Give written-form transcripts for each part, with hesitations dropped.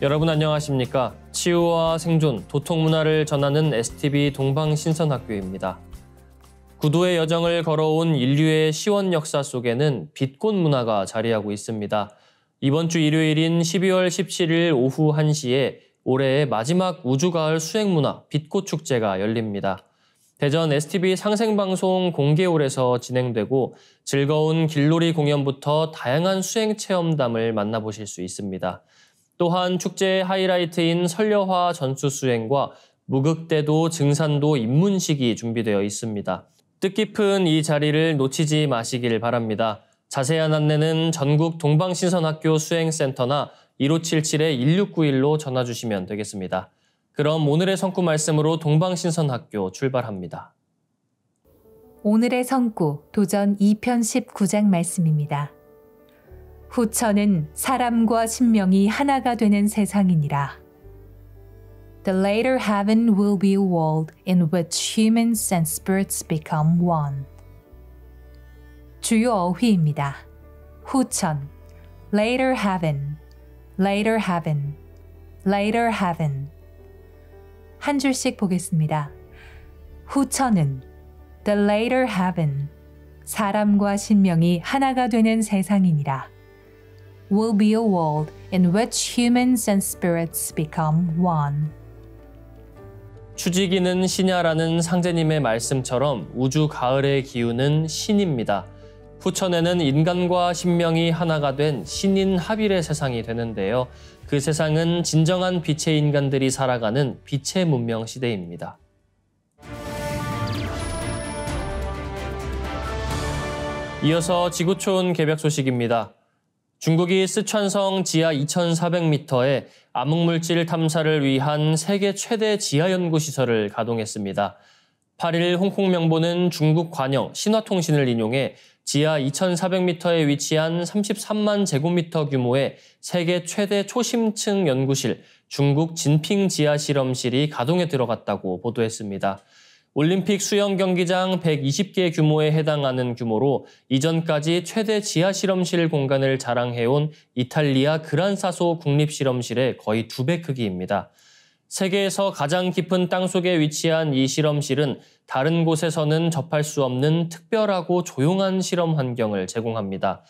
여러분 안녕하십니까? 치유와 생존, 도통 문화를 전하는 STB 동방신선학교입니다. 구도의 여정을 걸어온 인류의 시원 역사 속에는 빛꽃 문화가 자리하고 있습니다. 이번 주 일요일인 12월 17일 오후 1시에 올해의 마지막 우주가을 수행문화 빛꽃 축제가 열립니다. 대전 STB 상생방송 공개홀에서 진행되고 즐거운 길놀이 공연부터 다양한 수행 체험담을 만나보실 수 있습니다. 또한 축제의 하이라이트인 설려화 전수 수행과 무극대도 증산도 입문식이 준비되어 있습니다. 뜻깊은 이 자리를 놓치지 마시길 바랍니다. 자세한 안내는 전국 동방신선학교 수행센터나 1577-1691로 전화 주시면 되겠습니다. 그럼 오늘의 성구 말씀으로 동방신선학교 출발합니다. 오늘의 성구 도전 2편 19장 말씀입니다. 후처는 사람과 신명이 하나가 되는 세상이니라. The later heaven will be a world in which humans and spirits become one. 주요 어휘입니다. 후천, later heaven, later heaven, later heaven. 한 줄씩 보겠습니다. 후처는 the later heaven, 사람과 신명이 하나가 되는 세상이니라. will be a world in which humans and spirits become one. 추지기는 신야라는 상제님의 말씀처럼 우주 가을의 기운은 신입니다. 후천에는 인간과 신명이 하나가 된 신인 합일의 세상이 되는데요. 그 세상은 진정한 빛의 인간들이 살아가는 빛의 문명 시대입니다. 이어서 지구촌 개벽 소식입니다. 중국이 쓰촨성 지하 2,400m에 암흑물질 탐사를 위한 세계 최대 지하연구시설을 가동했습니다. 8일 홍콩명보는 중국 관영 신화통신을 인용해 지하 2,400m에 위치한 33만 제곱미터 규모의 세계 최대 초심층 연구실 중국 진핑 지하실험실이 가동에 들어갔다고 보도했습니다. 올림픽 수영 경기장 120개 규모에 해당하는 규모로 이전까지 최대 지하실험실 공간을 자랑해온 이탈리아 그란사소 국립실험실의 거의 2배 크기입니다. 세계에서 가장 깊은 땅속에 위치한 이 실험실은 다른 곳에서는 접할 수 없는 특별하고 조용한 실험 환경을 제공합니다.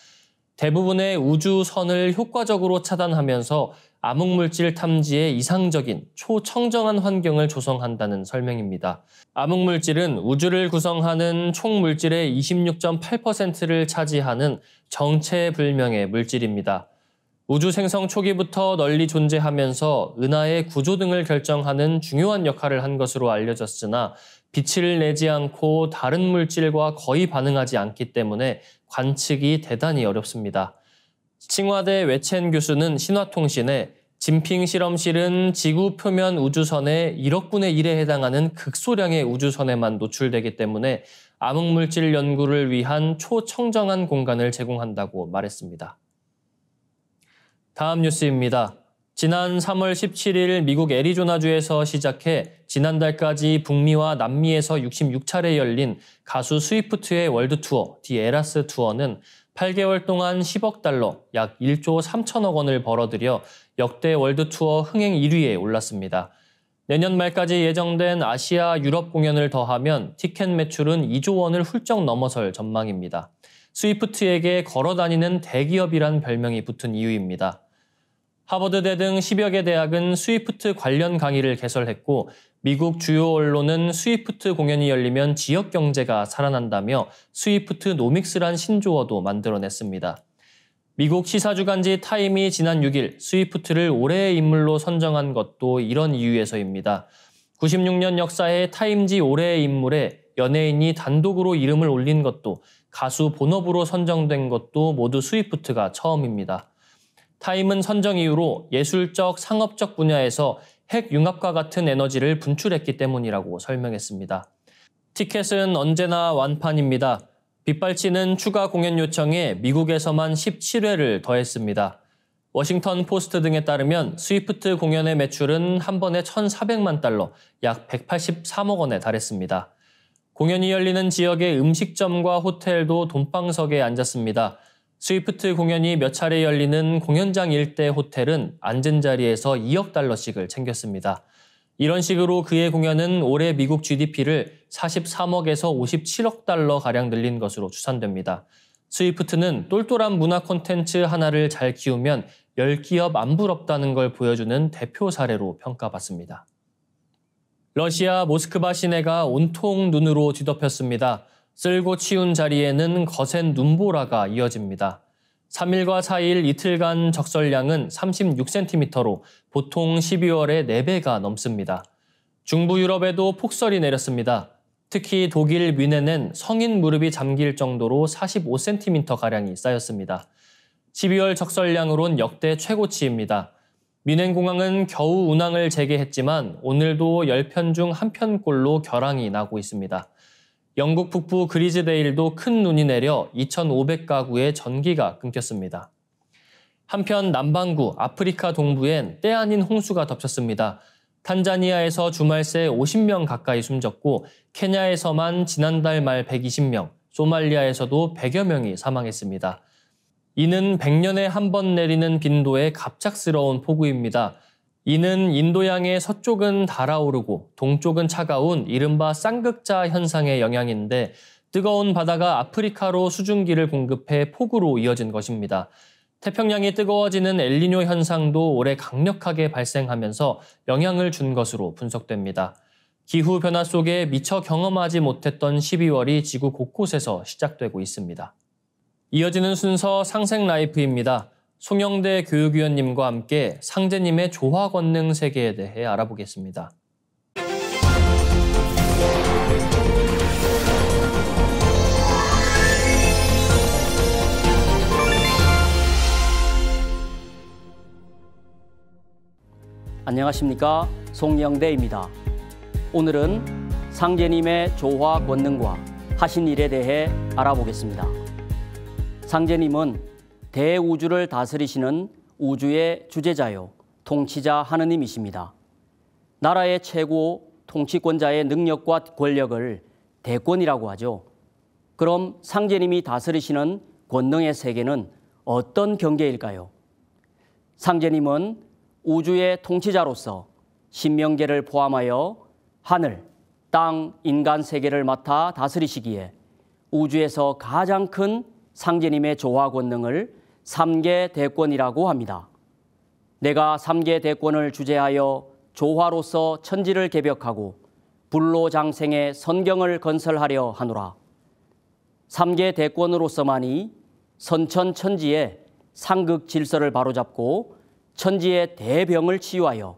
대부분의 우주선을 효과적으로 차단하면서 암흑물질 탐지에 이상적인 초청정한 환경을 조성한다는 설명입니다. 암흑물질은 우주를 구성하는 총 물질의 26.8%를 차지하는 정체불명의 물질입니다. 우주 생성 초기부터 널리 존재하면서 은하의 구조 등을 결정하는 중요한 역할을 한 것으로 알려졌으나 빛을 내지 않고 다른 물질과 거의 반응하지 않기 때문에 관측이 대단히 어렵습니다. 칭화대 외첸 교수는 신화통신에 진핑 실험실은 지구 표면 우주선의 1억 분의 1에 해당하는 극소량의 우주선에만 노출되기 때문에 암흑물질 연구를 위한 초청정한 공간을 제공한다고 말했습니다. 다음 뉴스입니다. 지난 3월 17일 미국 애리조나주에서 시작해 지난달까지 북미와 남미에서 66차례 열린 가수 스위프트의 월드 투어, 디 에라스 투어는 8개월 동안 10억 달러, 약 1조 3천억 원을 벌어들여 역대 월드 투어 흥행 1위에 올랐습니다. 내년 말까지 예정된 아시아, 유럽 공연을 더하면 티켓 매출은 2조 원을 훌쩍 넘어설 전망입니다. 스위프트에게 걸어다니는 대기업이란 별명이 붙은 이유입니다. 하버드대 등 10여 개 대학은 스위프트 관련 강의를 개설했고 미국 주요 언론은 스위프트 공연이 열리면 지역 경제가 살아난다며 스위프트 노믹스란 신조어도 만들어냈습니다. 미국 시사주간지 타임이 지난 6일 스위프트를 올해의 인물로 선정한 것도 이런 이유에서입니다. 96년 역사의 타임지 올해의 인물에 연예인이 단독으로 이름을 올린 것도 가수 본업으로 선정된 것도 모두 스위프트가 처음입니다. 타임은 선정 이유로 예술적, 상업적 분야에서 핵융합과 같은 에너지를 분출했기 때문이라고 설명했습니다. 티켓은 언제나 완판입니다. 빗발치는 추가 공연 요청에 미국에서만 17회를 더했습니다. 워싱턴 포스트 등에 따르면 스위프트 공연의 매출은 한 번에 1,400만 달러, 약 183억 원에 달했습니다. 공연이 열리는 지역의 음식점과 호텔도 돈방석에 앉았습니다. 스위프트 공연이 몇 차례 열리는 공연장 일대 호텔은 앉은 자리에서 2억 달러씩을 챙겼습니다. 이런 식으로 그의 공연은 올해 미국 GDP를 43억에서 57억 달러가량 늘린 것으로 추산됩니다. 스위프트는 똘똘한 문화 콘텐츠 하나를 잘 키우면 10기업 안 부럽다는 걸 보여주는 대표 사례로 평가받습니다. 러시아 모스크바 시내가 온통 눈으로 뒤덮였습니다. 쓸고 치운 자리에는 거센 눈보라가 이어집니다. 3일과 4일 이틀간 적설량은 36cm로 보통 12월의 4배가 넘습니다. 중부 유럽에도 폭설이 내렸습니다. 특히 독일 뮌헨은 성인 무릎이 잠길 정도로 45cm가량이 쌓였습니다. 12월 적설량으론 역대 최고치입니다. 뮌헨 공항은 겨우 운항을 재개했지만 오늘도 10편 중 1편꼴로 결항이 나고 있습니다. 영국 북부 그리즈데일도 큰 눈이 내려 2,500가구의 전기가 끊겼습니다. 한편 남반구 아프리카 동부엔 때 아닌 홍수가 덮쳤습니다. 탄자니아에서 주말 새 50명 가까이 숨졌고 케냐에서만 지난달 말 120명, 소말리아에서도 100여 명이 사망했습니다. 이는 100년에 한 번 내리는 빈도의 갑작스러운 폭우입니다. 이는 인도양의 서쪽은 달아오르고 동쪽은 차가운 이른바 쌍극자 현상의 영향인데 뜨거운 바다가 아프리카로 수증기를 공급해 폭우로 이어진 것입니다. 태평양이 뜨거워지는 엘니뇨 현상도 올해 강력하게 발생하면서 영향을 준 것으로 분석됩니다. 기후변화 속에 미처 경험하지 못했던 12월이 지구 곳곳에서 시작되고 있습니다. 이어지는 순서 상생라이프입니다. 송영대 교육위원님과 함께 상제님의 조화 권능 세계에 대해 알아보겠습니다. 안녕하십니까, 송영대입니다. 오늘은 상제님의 조화 권능과 하신 일에 대해 알아보겠습니다. 상제님은 대우주를 다스리시는 우주의 주재자요, 통치자 하느님이십니다. 나라의 최고 통치권자의 능력과 권력을 대권이라고 하죠. 그럼 상제님이 다스리시는 권능의 세계는 어떤 경계일까요? 상제님은 우주의 통치자로서 신명계를 포함하여 하늘, 땅, 인간 세계를 맡아 다스리시기에 우주에서 가장 큰 상제님의 조화 권능을 3계 대권이라고 합니다. 내가 3계 대권을 주재하여 조화로서 천지를 개벽하고 불로 장생의 선경을 건설하려 하노라. 3계 대권으로서만이 선천천지의 상극 질서를 바로잡고 천지의 대병을 치유하여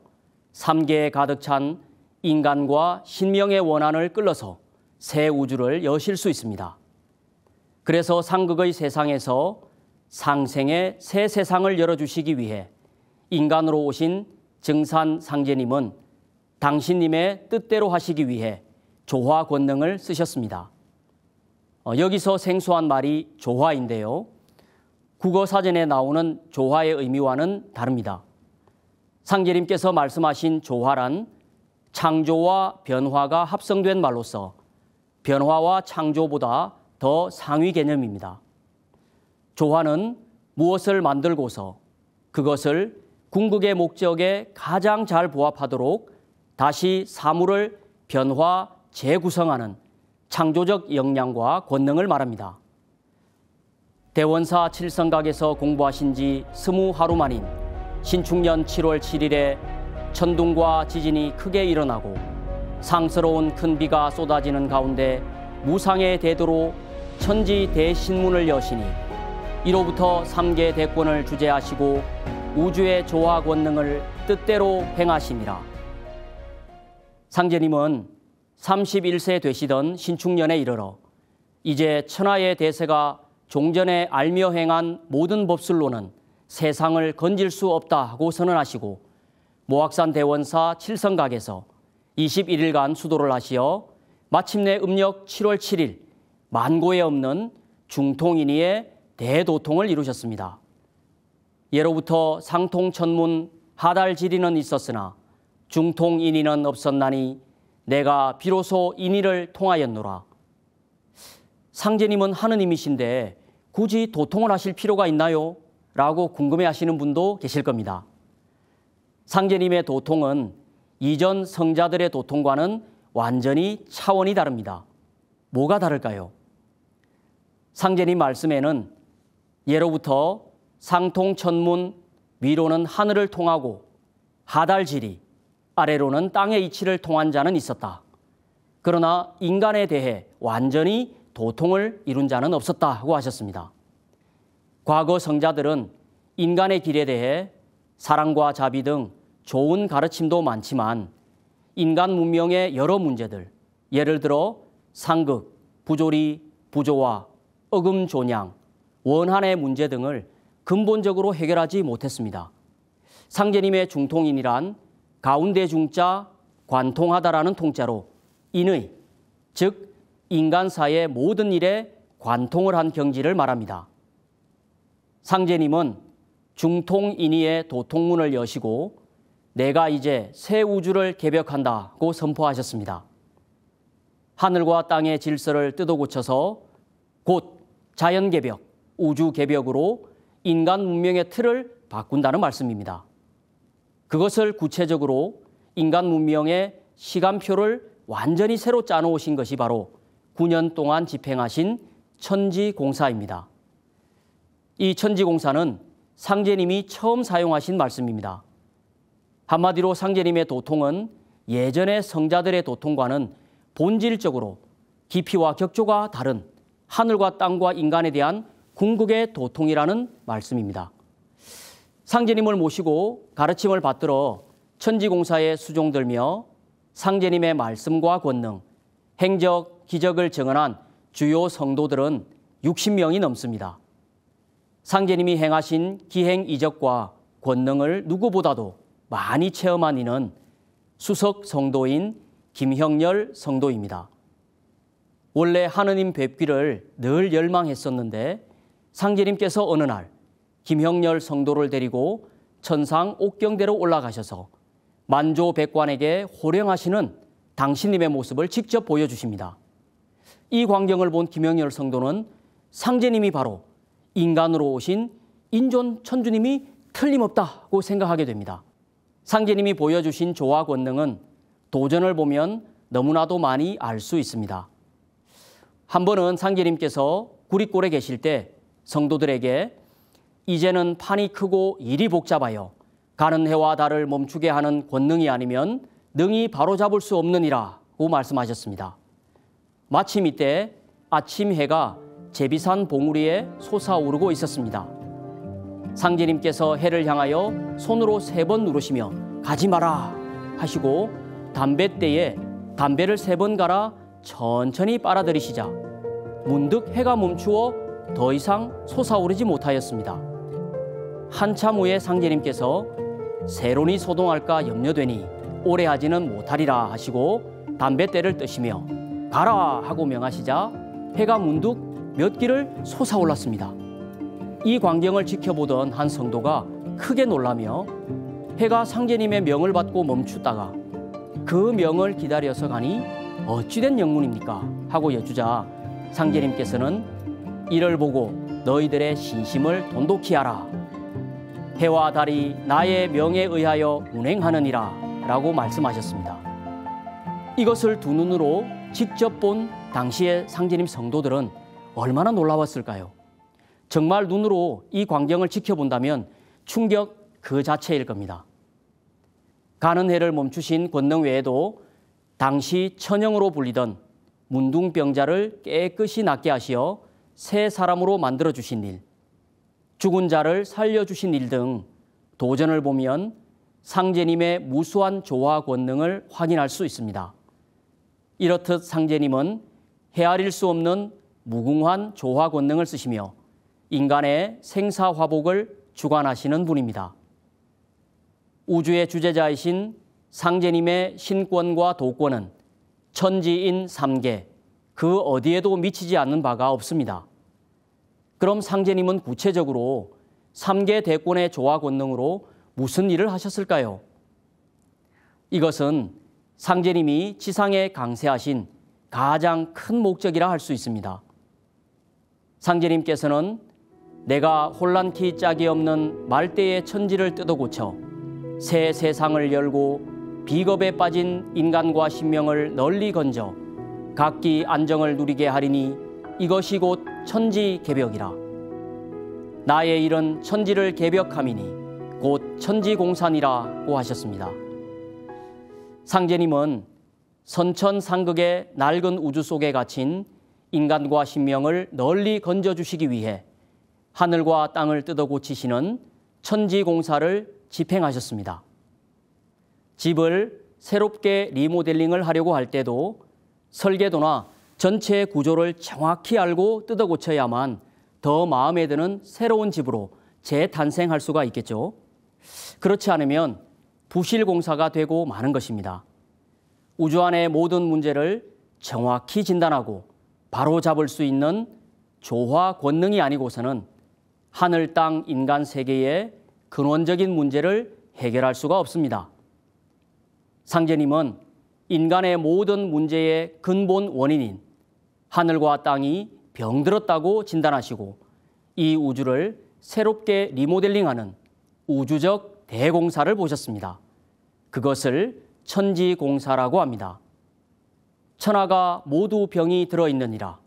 3계에 가득 찬 인간과 신명의 원한을 끌어서 새 우주를 여실 수 있습니다. 그래서 상극의 세상에서 상생의 새 세상을 열어주시기 위해 인간으로 오신 증산 상제님은 당신님의 뜻대로 하시기 위해 조화 권능을 쓰셨습니다. 여기서 생소한 말이 조화인데요. 국어사전에 나오는 조화의 의미와는 다릅니다. 상제님께서 말씀하신 조화란 창조와 변화가 합성된 말로서 변화와 창조보다 더 상위 개념입니다. 조화는 무엇을 만들고서 그것을 궁극의 목적에 가장 잘 부합하도록 다시 사물을 변화, 재구성하는 창조적 역량과 권능을 말합니다. 대원사 칠성각에서 공부하신 지 20하루 만인 신축년 7월 7일에 천둥과 지진이 크게 일어나고 상스러운 큰 비가 쏟아지는 가운데 무상의 대도로 천지 대신문을 여시니 이로부터 3계 대권을 주재하시고 우주의 조화 권능을 뜻대로 행하시니라. 상제님은 31세 되시던 신축년에 이르러 이제 천하의 대세가 종전에 알며 행한 모든 법술로는 세상을 건질 수 없다 하고 선언하시고 모악산 대원사 칠성각에서 21일간 수도를 하시어 마침내 음력 7월 7일 만고에 없는 중통인의의 대도통을 이루셨습니다. 예로부터 상통천문 하달지리는 있었으나 중통인의는 없었나니 내가 비로소 인의를 통하였노라. 상제님은 하느님이신데 굳이 도통을 하실 필요가 있나요? 라고 궁금해하시는 분도 계실 겁니다. 상제님의 도통은 이전 성자들의 도통과는 완전히 차원이 다릅니다. 뭐가 다를까요? 상제님 말씀에는 예로부터 상통천문, 위로는 하늘을 통하고 하달지리, 아래로는 땅의 이치를 통한 자는 있었다. 그러나 인간에 대해 완전히 도통을 이룬 자는 없었다고 하셨습니다. 과거 성자들은 인간의 길에 대해 사랑과 자비 등 좋은 가르침도 많지만 인간 문명의 여러 문제들, 예를 들어 상극, 부조리, 부조화, 어금존양, 원한의 문제 등을 근본적으로 해결하지 못했습니다. 상제님의 중통인이란 가운데 중자 관통하다라는 통자로 인의, 즉 인간사의 모든 일에 관통을 한 경지를 말합니다. 상제님은 중통인의의 도통문을 여시고 내가 이제 새 우주를 개벽한다고 선포하셨습니다. 하늘과 땅의 질서를 뜯어고쳐서 곧 자연개벽, 우주개벽으로 인간 문명의 틀을 바꾼다는 말씀입니다. 그것을 구체적으로 인간 문명의 시간표를 완전히 새로 짜놓으신 것이 바로 9년 동안 집행하신 천지공사입니다. 이 천지공사는 상제님이 처음 사용하신 말씀입니다. 한마디로 상제님의 도통은 예전의 성자들의 도통과는 본질적으로 깊이와 격조가 다른 하늘과 땅과 인간에 대한 궁극의 도통이라는 말씀입니다. 상제님을 모시고 가르침을 받들어 천지공사에 수종들며 상제님의 말씀과 권능, 행적, 기적을 증언한 주요 성도들은 60명이 넘습니다. 상제님이 행하신 기행 이적과 권능을 누구보다도 많이 체험한 이는 수석 성도인 김형렬 성도입니다. 원래 하느님 뵙기를 늘 열망했었는데 상제님께서 어느 날 김형렬 성도를 데리고 천상 옥경대로 올라가셔서 만조백관에게 호령하시는 당신님의 모습을 직접 보여주십니다. 이 광경을 본 김형렬 성도는 상제님이 바로 인간으로 오신 인존 천주님이 틀림없다고 생각하게 됩니다. 상제님이 보여주신 조화 권능은 도전을 보면 너무나도 많이 알 수 있습니다. 한 번은 상제님께서 구리골에 계실 때 성도들에게 이제는 판이 크고 일이 복잡하여 가는 해와 달을 멈추게 하는 권능이 아니면 능히 바로잡을 수 없느니라고 말씀하셨습니다. 마침 이때 아침 해가 제비산 봉우리에 솟아오르고 있었습니다. 상제님께서 해를 향하여 손으로 3번 누르시며 가지 마라 하시고 담뱃대에 담배를 3번 갈아 천천히 빨아들이시자 문득 해가 멈추어 더 이상 솟아오르지 못하였습니다. 한참 후에 상제님께서 세론이 소동할까 염려되니 오래 하지는 못하리라 하시고 담뱃대를 뜨시며 가라 하고 명하시자 해가 문득 몇 길을 솟아올랐습니다. 이 광경을 지켜보던 한 성도가 크게 놀라며 해가 상제님의 명을 받고 멈추다가 그 명을 기다려서 가니 어찌된 영문입니까? 하고 여쭈자 상제님께서는 이를 보고 너희들의 신심을 돈독히 하라. 해와 달이 나의 명에 의하여 운행하느니라 라고 말씀하셨습니다. 이것을 두 눈으로 직접 본 당시의 상제님 성도들은 얼마나 놀라웠을까요? 정말 눈으로 이 광경을 지켜본다면 충격 그 자체일 겁니다. 가는 해를 멈추신 권능 외에도 당시 천영으로 불리던 문둥병자를 깨끗이 낫게 하시어 새 사람으로 만들어주신 일, 죽은 자를 살려주신 일 등 도전을 보면 상제님의 무수한 조화 권능을 확인할 수 있습니다. 이렇듯 상제님은 헤아릴 수 없는 무궁한 조화 권능을 쓰시며 인간의 생사화복을 주관하시는 분입니다. 우주의 주재자이신 상제님의 신권과 도권은 천지인 3계, 그 어디에도 미치지 않는 바가 없습니다. 그럼 상제님은 구체적으로 3계 대권의 조화 권능으로 무슨 일을 하셨을까요? 이것은 상제님이 지상에 강세하신 가장 큰 목적이라 할 수 있습니다. 상제님께서는 내가 혼란키 짝이 없는 말대의 천지를 뜯어 고쳐 새 세상을 열고 비겁에 빠진 인간과 신명을 널리 건져 각기 안정을 누리게 하리니 이것이 곧 천지개벽이라. 나의 일은 천지를 개벽함이니 곧 천지공산이라고 하셨습니다. 상제님은 선천상극의 낡은 우주 속에 갇힌 인간과 신명을 널리 건져주시기 위해 하늘과 땅을 뜯어 고치시는 천지공사를 집행하셨습니다. 집을 새롭게 리모델링을 하려고 할 때도 설계도나 전체 구조를 정확히 알고 뜯어 고쳐야만 더 마음에 드는 새로운 집으로 재탄생할 수가 있겠죠. 그렇지 않으면 부실공사가 되고 마는 것입니다. 우주 안의 모든 문제를 정확히 진단하고 바로 잡을 수 있는 조화 권능이 아니고서는 하늘, 땅, 인간 세계의 근원적인 문제를 해결할 수가 없습니다. 상제님은 인간의 모든 문제의 근본 원인인 하늘과 땅이 병들었다고 진단하시고 이 우주를 새롭게 리모델링하는 우주적 대공사를 보셨습니다. 그것을 천지공사라고 합니다. 천하가 모두 병이 들어있느니라.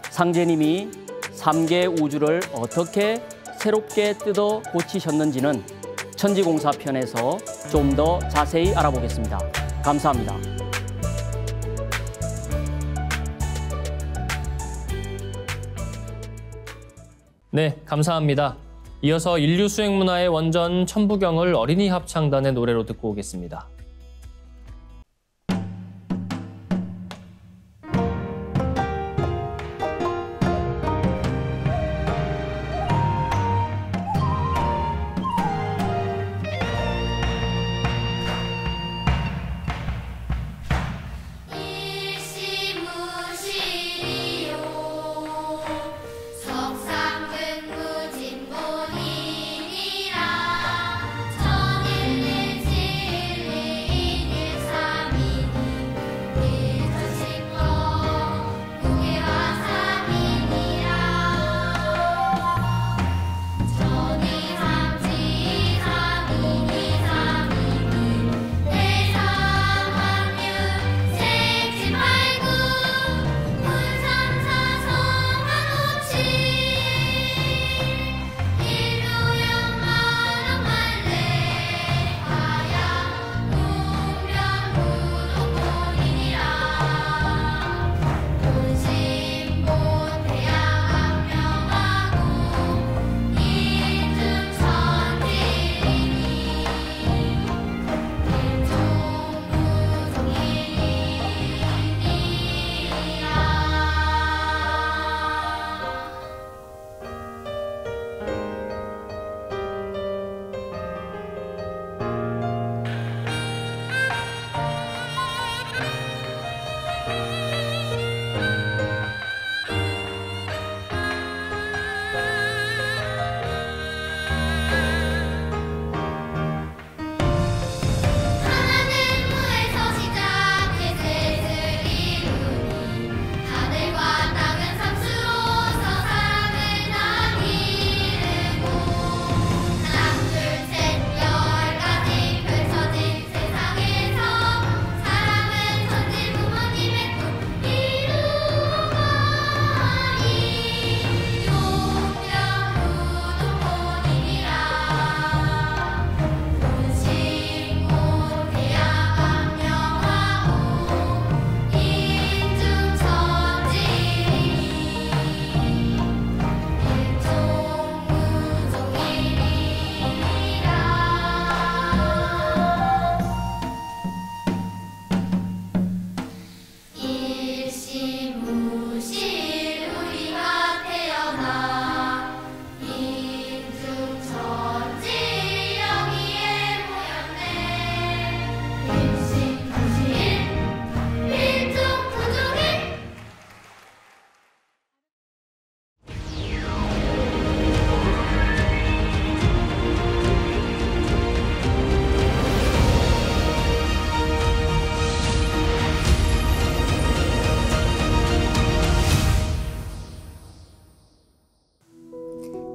상제님이 3개 우주를 어떻게 새롭게 뜯어 고치셨는지는 천지공사 편에서 좀 더 자세히 알아보겠습니다. 감사합니다. 네, 감사합니다. 이어서 인류 수행 문화의 원전 천부경을 어린이 합창단의 노래로 듣고 오겠습니다. 석상근무진본인이라 천일일진리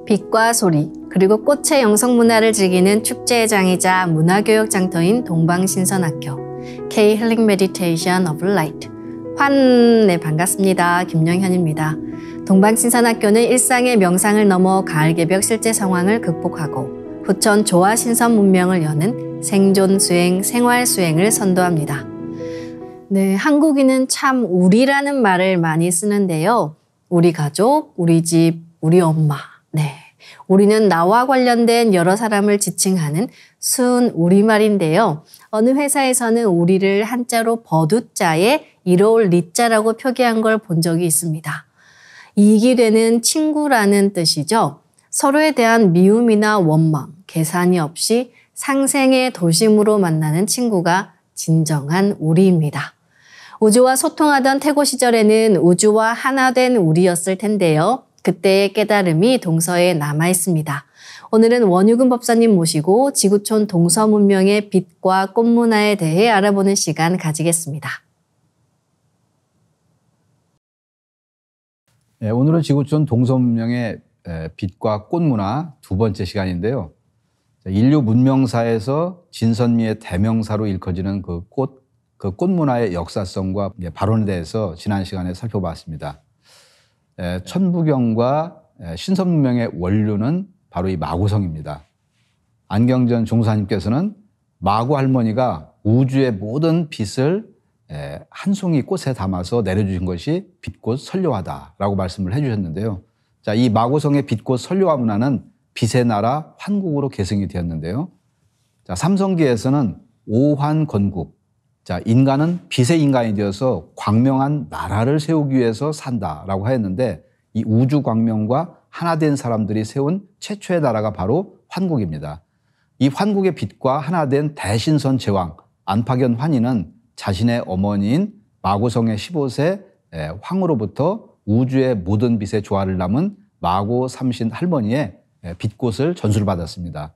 빛과 소리, 그리고 꽃의 영성문화를 즐기는 축제장이자 문화교육 장터인 동방신선학교 K Healing Meditation of Light. 네, 반갑습니다. 김영현입니다. 동방신선학교는 일상의 명상을 넘어 가을개벽 실제 상황을 극복하고 후천 조화 신선 문명을 여는 생존 수행, 생활 수행을 선도합니다. 네, 한국인은 참 우리라는 말을 많이 쓰는데요. 우리 가족, 우리 집, 우리 엄마. 네, 우리는 나와 관련된 여러 사람을 지칭하는 순 우리말인데요. 어느 회사에서는 우리를 한자로 버두자에 이로울 리자라고 표기한 걸 본 적이 있습니다. 이익이 되는 친구라는 뜻이죠. 서로에 대한 미움이나 원망, 계산이 없이 상생의 도심으로 만나는 친구가 진정한 우리입니다. 우주와 소통하던 태고 시절에는 우주와 하나 된 우리였을 텐데요. 그때의 깨달음이 동서에 남아 있습니다. 오늘은 원유근 법사님 모시고 지구촌 동서 문명의 빛과 꽃 문화에 대해 알아보는 시간 가지겠습니다. 네, 오늘은 지구촌 동서 문명의 빛과 꽃 문화 두 번째 시간인데요. 인류 문명사에서 진선미의 대명사로 일컬어지는 그 꽃 문화의 역사성과 발원에 대해서 지난 시간에 살펴봤습니다. 천부경과 신선문명의 원류는 바로 이 마구성입니다. 안경전 종사님께서는 마구 할머니가 우주의 모든 빛을 한 송이 꽃에 담아서 내려주신 것이 빛꽃 선료화다라고 말씀을 해주셨는데요. 자, 이 마구성의 빛꽃 선료화 문화는 빛의 나라 환국으로 계승이 되었는데요. 자, 삼성기에서는 오환건국. 자, 인간은 빛의 인간이 되어서 광명한 나라를 세우기 위해서 산다라고 하였는데 이 우주 광명과 하나 된 사람들이 세운 최초의 나라가 바로 환국입니다. 이 환국의 빛과 하나 된 대신선 제왕 안파견 환희는 자신의 어머니인 마고성의 15세 황으로부터 우주의 모든 빛의 조화를 남은 마고 삼신 할머니의 빛꽃을 전수를 받았습니다.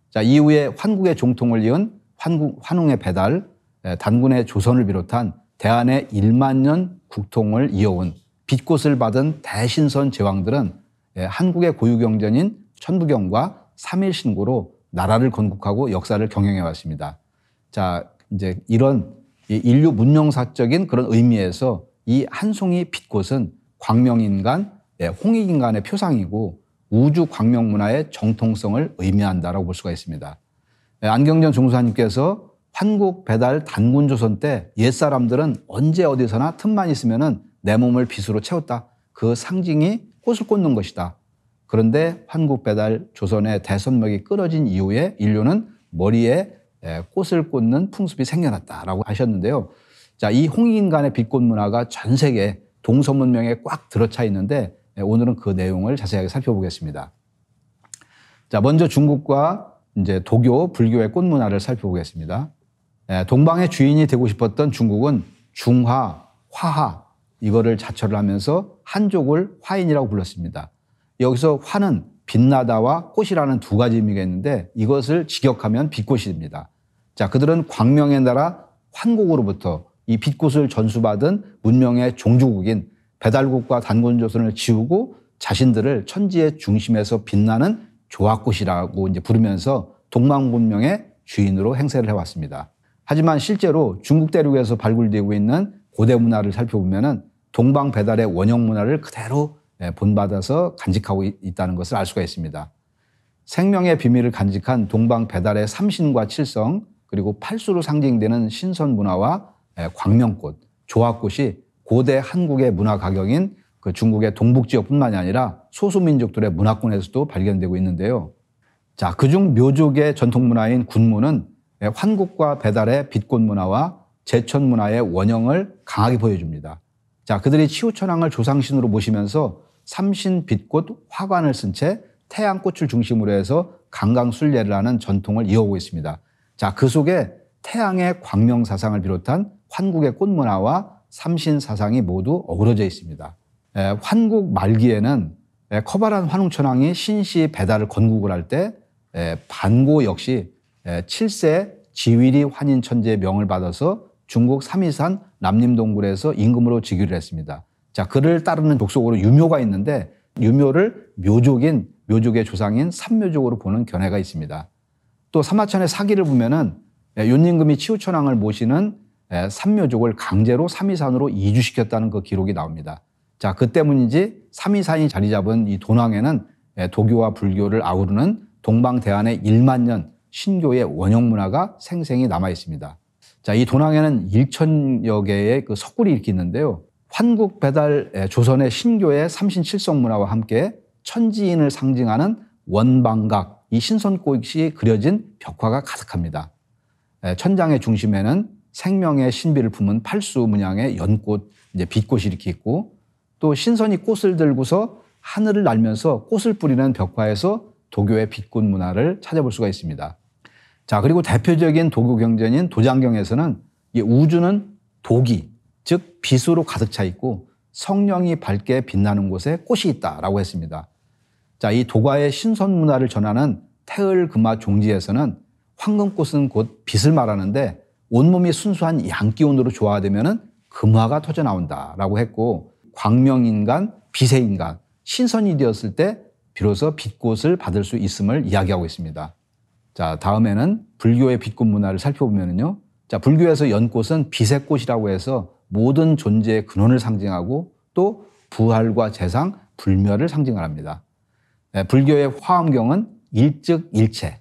자, 이후에 환국의 종통을 이은 환웅의 배달, 단군의 조선을 비롯한 대한의 1만 년 국통을 이어온 빛꽃을 받은 대신선 제왕들은 한국의 고유경전인 천부경과 삼일신고로 나라를 건국하고 역사를 경영해 왔습니다. 자, 이제 이런 인류 문명사적인 그런 의미에서 이 한 송이 빛꽃은 광명인간, 홍익인간의 표상이고 우주 광명문화의 정통성을 의미한다라고 볼 수가 있습니다. 안경전 종사님께서 환국 배달 단군 조선 때 옛사람들은 언제 어디서나 틈만 있으면은 내 몸을 빛으로 채웠다. 그 상징이 꽃을 꽂는 것이다. 그런데 환국 배달 조선의 대선맥이 끊어진 이후에 인류는 머리에 꽃을 꽂는 풍습이 생겨났다라고 하셨는데요. 자, 이 홍익인간의 빛꽃 문화가 전 세계 동서문명에 꽉 들어차 있는데 오늘은 그 내용을 자세하게 살펴보겠습니다. 자, 먼저 중국과 이제 도교, 불교의 꽃 문화를 살펴보겠습니다. 동방의 주인이 되고 싶었던 중국은 중화, 화하 이거를 자처를 하면서 한족을 화인이라고 불렀습니다. 여기서 화는 빛나다와 꽃이라는 두 가지 의미가 있는데 이것을 직역하면 빛꽃입니다. 자, 그들은 광명의 나라 환국으로부터 이 빛꽃을 전수받은 문명의 종주국인 배달국과 단군조선을 지우고 자신들을 천지의 중심에서 빛나는 조화꽃이라고 이제 부르면서 동방문명의 주인으로 행세를 해왔습니다. 하지만 실제로 중국 대륙에서 발굴되고 있는 고대 문화를 살펴보면은 동방 배달의 원형 문화를 그대로 본받아서 간직하고 있다는 것을 알 수가 있습니다. 생명의 비밀을 간직한 동방 배달의 삼신과 칠성 그리고 팔수로 상징되는 신선 문화와 광명꽃, 조화꽃이 고대 한국의 문화 가경인 그 중국의 동북 지역뿐만이 아니라 소수민족들의 문화권에서도 발견되고 있는데요. 자, 그중 묘족의 전통 문화인 군무는 환국과 배달의 빛꽃 문화와 제천 문화의 원형을 강하게 보여줍니다. 자, 그들이 치우천왕을 조상신으로 모시면서 삼신 빛꽃 화관을 쓴 채 태양꽃을 중심으로 해서 강강술례를 하는 전통을 이어오고 있습니다. 자, 그 속에 태양의 광명 사상을 비롯한 환국의 꽃 문화와 삼신 사상이 모두 어우러져 있습니다. 환국 말기에는 커바란 환웅천왕이 신시 배달을 건국을 할 때 반고 역시 7세 지위리 환인 천재의 명을 받아서 중국 삼이산 남림동굴에서 임금으로 즉위를 했습니다. 자, 그를 따르는 족속으로 유묘가 있는데 유묘를 묘족인 묘족의 조상인 삼묘족으로 보는 견해가 있습니다. 또 삼하천의 사기를 보면은 윤림금이 치우천왕을 모시는 삼묘족을 강제로 삼위산으로 이주시켰다는 그 기록이 나옵니다. 자, 그 때문인지 삼위산이 자리 잡은 이 돈왕에는 도교와 불교를 아우르는 동방대안의 1만 년 신교의 원형 문화가 생생히 남아 있습니다. 자, 이 돈왕에는 1,000여 개의 그 석굴이 이렇게 있는데요. 환국 배달 조선의 신교의 삼신칠성 문화와 함께 천지인을 상징하는 원방각, 이 신선꽃이 그려진 벽화가 가득합니다. 천장의 중심에는 생명의 신비를 품은 팔수 문양의 연꽃, 이제 빛꽃이 이렇게 있고, 또 신선이 꽃을 들고서 하늘을 날면서 꽃을 뿌리는 벽화에서 도교의 빛꽃 문화를 찾아볼 수가 있습니다. 자, 그리고 대표적인 도교 경전인 도장경에서는 이 우주는 도기, 즉 빛으로 가득 차 있고 성령이 밝게 빛나는 곳에 꽃이 있다라고 했습니다. 자, 이 도가의 신선 문화를 전하는 태을금화 종지에서는 황금꽃은 곧 빛을 말하는데 온몸이 순수한 양기운으로 조화되면은 금화가 터져 나온다라고 했고, 광명인간, 빛의 인간, 신선이 되었을 때 비로소 빛꽃을 받을 수 있음을 이야기하고 있습니다. 자, 다음에는 불교의 빛꽃 문화를 살펴보면요. 자, 불교에서 연꽃은 빛의 꽃이라고 해서 모든 존재의 근원을 상징하고 또 부활과 재상, 불멸을 상징합니다. 불교의 화엄경은 일즉일체,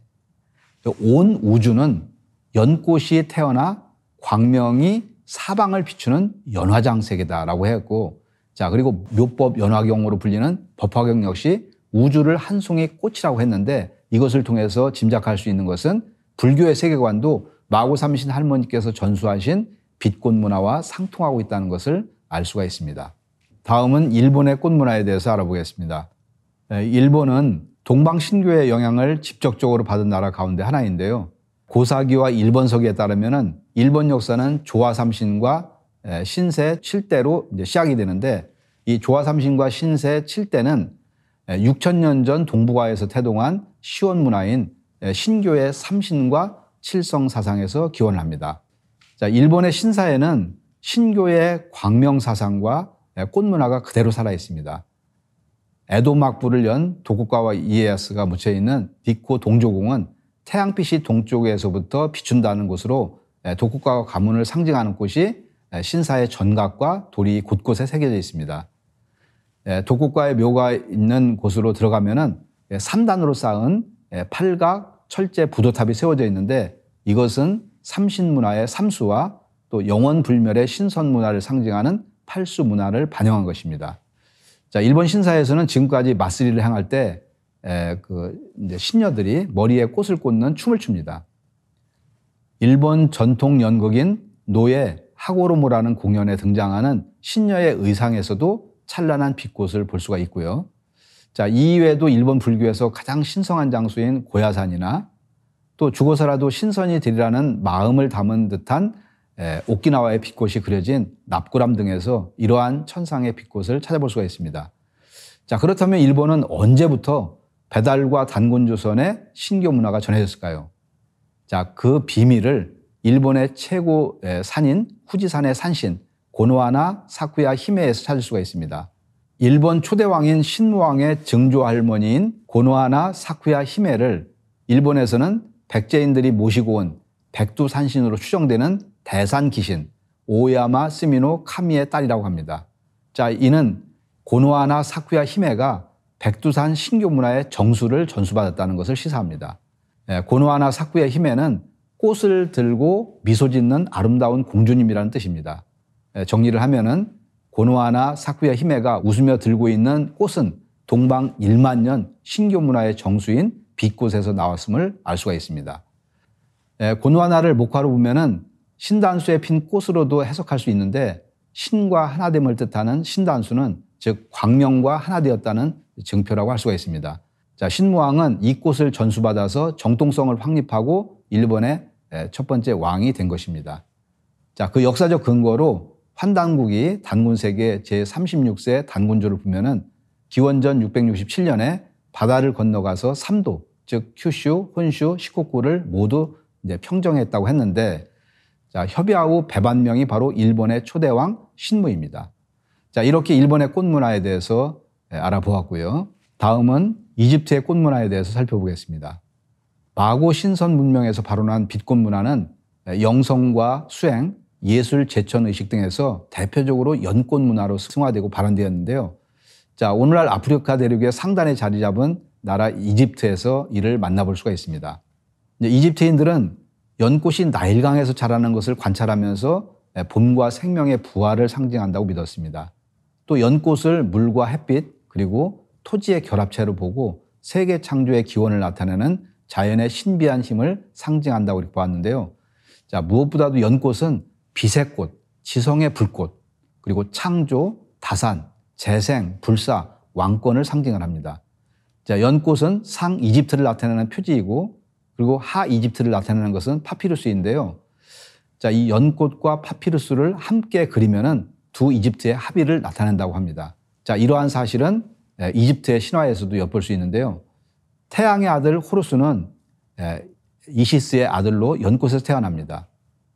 온 우주는 연꽃이 태어나 광명이 사방을 비추는 연화장색이다라고 했고, 자, 그리고 묘법 연화경으로 불리는 법화경 역시 우주를 한 송이 꽃이라고 했는데, 이것을 통해서 짐작할 수 있는 것은 불교의 세계관도 마구삼신 할머니께서 전수하신 빛꽃 문화와 상통하고 있다는 것을 알 수가 있습니다. 다음은 일본의 꽃 문화에 대해서 알아보겠습니다. 일본은 동방신교의 영향을 직접적으로 받은 나라 가운데 하나인데요. 고사기와 일본서기에 따르면 일본 역사는 조화삼신과 신세 7대로 이제 시작이 되는데, 이 조화삼신과 신세 7대는 6,000년 전 동북아에서 태동한 시원 문화인 신교의 삼신과 칠성 사상에서 기원을 합니다. 자, 일본의 신사에는 신교의 광명 사상과 꽃 문화가 그대로 살아 있습니다. 에도 막부를 연 도쿠가와 이에야스가 묻혀 있는 니코 동조궁은 태양빛이 동쪽에서부터 비춘다는 곳으로 도쿠가와 가문을 상징하는 꽃이 신사의 전각과 돌이 곳곳에 새겨져 있습니다. 도쿠가의 묘가 있는 곳으로 들어가면은 3단으로 쌓은 팔각 철제 부도탑이 세워져 있는데, 이것은 삼신문화의 삼수와 또 영원불멸의 신선문화를 상징하는 팔수 문화를 반영한 것입니다. 자, 일본 신사에서는 지금까지 맞쓰리를 행할 때 이제 신녀들이 머리에 꽃을 꽂는 춤을 춥니다. 일본 전통 연극인 노예 하고로모라는 공연에 등장하는 신녀의 의상에서도 찬란한 빛꽃을 볼 수가 있고요. 자, 이외에도 일본 불교에서 가장 신성한 장소인 고야산이나 또 죽어서라도 신선이 되리라는 마음을 담은 듯한 오키나와의 빛꽃이 그려진 납구람 등에서 이러한 천상의 빛꽃을 찾아볼 수가 있습니다. 자, 그렇다면 일본은 언제부터 배달과 단군조선의 신교 문화가 전해졌을까요? 자, 그 비밀을 일본의 최고 산인 후지산의 산신 고노하나 사쿠야 히메에서 찾을 수가 있습니다. 일본 초대왕인 신무왕의 증조 할머니인 고노하나 사쿠야 히메를 일본에서는 백제인들이 모시고 온 백두산신으로 추정되는 대산 귀신 오야마 스미노 카미의 딸이라고 합니다. 자, 이는 고노하나 사쿠야 히메가 백두산 신교 문화의 정수를 전수받았다는 것을 시사합니다. 고노하나 사쿠야 히메는 꽃을 들고 미소 짓는 아름다운 공주님이라는 뜻입니다. 정리를 하면은 고노하나 사쿠야 히메가 웃으며 들고 있는 꽃은 동방 1만 년 신교 문화의 정수인 빛꽃에서 나왔음을 알 수가 있습니다. 고노하나를 목화로 보면은 신단수에 핀 꽃으로도 해석할 수 있는데, 신과 하나됨을 뜻하는 신단수는 즉 광명과 하나 되었다는 증표라고 할 수가 있습니다. 자, 신무왕은 이 꽃을 전수받아서 정통성을 확립하고 일본의 첫 번째 왕이 된 것입니다. 자, 그 역사적 근거로 환단국이 단군세계 제36세 단군조를 보면은 기원전 667년에 바다를 건너가서 3도, 즉 큐슈, 혼슈, 시코쿠를 모두 이제 평정했다고 했는데, 자, 협야후 배반명이 바로 일본의 초대왕 신무입니다. 자, 이렇게 일본의 꽃 문화에 대해서 알아보았고요. 다음은 이집트의 꽃 문화에 대해서 살펴보겠습니다. 마고 신선 문명에서 발원한 빛꽃 문화는 영성과 수행, 예술, 제천 의식 등에서 대표적으로 연꽃 문화로 승화되고 발원되었는데요. 자, 오늘날 아프리카 대륙의 상단에 자리 잡은 나라 이집트에서 이를 만나볼 수가 있습니다. 이집트인들은 연꽃이 나일강에서 자라는 것을 관찰하면서 봄과 생명의 부활을 상징한다고 믿었습니다. 또 연꽃을 물과 햇빛 그리고 토지의 결합체로 보고 세계 창조의 기원을 나타내는 자연의 신비한 힘을 상징한다고 이렇게 보았는데요. 자, 무엇보다도 연꽃은 빛의 꽃, 지성의 불꽃, 그리고 창조, 다산, 재생, 불사, 왕권을 상징을 합니다. 자, 연꽃은 상 이집트를 나타내는 표지이고 그리고 하 이집트를 나타내는 것은 파피루스인데요. 자, 이 연꽃과 파피루스를 함께 그리면은 두 이집트의 합의를 나타낸다고 합니다. 자, 이러한 사실은 이집트의 신화에서도 엿볼 수 있는데요. 태양의 아들 호루스는 이시스의 아들로 연꽃에서 태어납니다.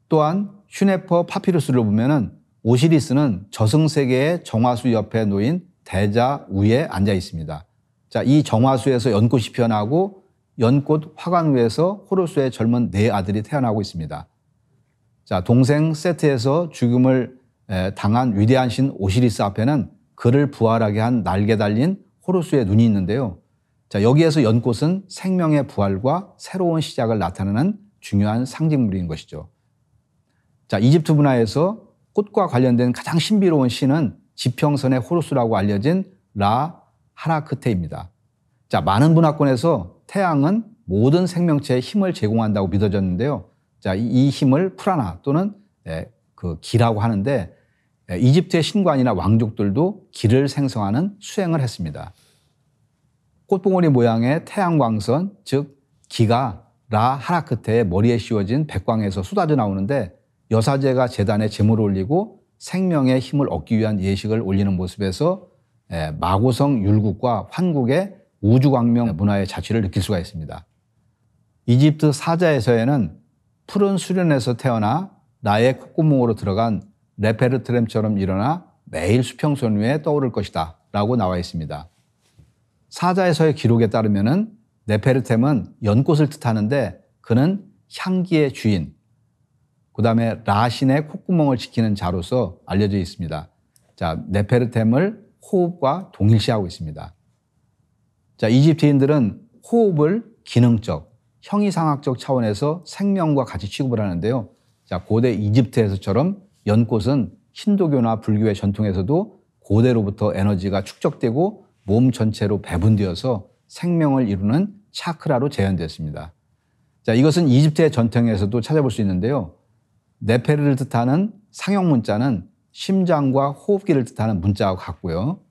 또한 슈네퍼 파피루스를 보면은 오시리스는 저승세계의 정화수 옆에 놓인 대자 위에 앉아 있습니다. 자, 이 정화수에서 연꽃이 피어나고 연꽃 화관 위에서 호루스의 젊은 네 아들이 태어나고 있습니다. 자, 동생 세트에서 죽음을 당한 위대한 신 오시리스 앞에는 그를 부활하게 한 날개 달린 호루스의 눈이 있는데요. 자, 여기에서 연꽃은 생명의 부활과 새로운 시작을 나타내는 중요한 상징물인 것이죠. 자, 이집트 문화에서 꽃과 관련된 가장 신비로운 신은 지평선의 호루스라고 알려진 라 하라크테입니다. 자, 많은 문화권에서 태양은 모든 생명체에 힘을 제공한다고 믿어졌는데요. 자, 이 힘을 프라나 또는 그 기라고 하는데 이집트의 신관이나 왕족들도 기를 생성하는 수행을 했습니다. 꽃봉오리 모양의 태양광선, 즉 기가 라 하라크테의 머리에 씌워진 백광에서 쏟아져 나오는데 여사제가 제단에 제물을 올리고 생명의 힘을 얻기 위한 예식을 올리는 모습에서 마고성 율국과 환국의 우주광명 문화의 자취를 느낄 수가 있습니다. 이집트 사자에서에는 푸른 수련에서 태어나 나의 콧구멍으로 들어간 네페르트렘처럼 일어나 매일 수평선 위에 떠오를 것이다 라고 나와 있습니다. 사자에서의 기록에 따르면 네페르템은 연꽃을 뜻하는데 그는 향기의 주인, 그 다음에 라신의 콧구멍을 지키는 자로서 알려져 있습니다. 자, 네페르템을 호흡과 동일시하고 있습니다. 자, 이집트인들은 호흡을 기능적, 형이상학적 차원에서 생명과 같이 취급을 하는데요. 자, 고대 이집트에서처럼 연꽃은 힌두교나 불교의 전통에서도 고대로부터 에너지가 축적되고 몸 전체로 배분되어서 생명을 이루는 차크라로 재현되었습니다. 자, 이것은 이집트의 전통에서도 찾아볼 수 있는데요. 네페르를 뜻하는 상형 문자는 심장과 호흡기를 뜻하는 문자와 같고요.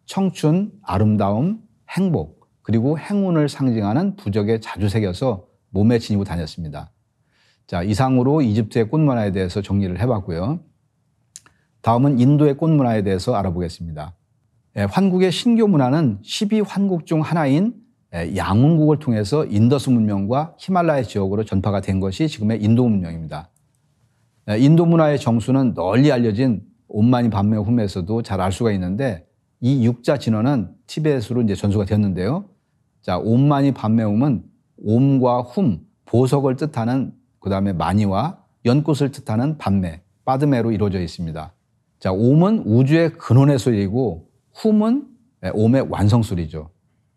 청춘, 아름다움, 행복, 그리고 행운을 상징하는 부적에 자주 새겨서 몸에 지니고 다녔습니다. 자, 이상으로 이집트의 꽃 문화에 대해서 정리를 해봤고요. 다음은 인도의 꽃 문화에 대해서 알아보겠습니다. 환국의 신교 문화는 12환국 중 하나인 양운국을 통해서 인더스 문명과 히말라야 지역으로 전파가 된 것이 지금의 인도 문명입니다. 인도 문화의 정수는 널리 알려진 옴마니 밤메 훔에서도 잘 알 수가 있는데 이 육자 진원은 티베트로 이제 전수가 되었는데요. 자, 옴마니 밤메 훔은 옴과 훔, 보석을 뜻하는 그 다음에 마니와 연꽃을 뜻하는 밤메, 빠드메로 이루어져 있습니다. 자, 옴은 우주의 근원의 소리이고 훔은 옴의 완성소리죠.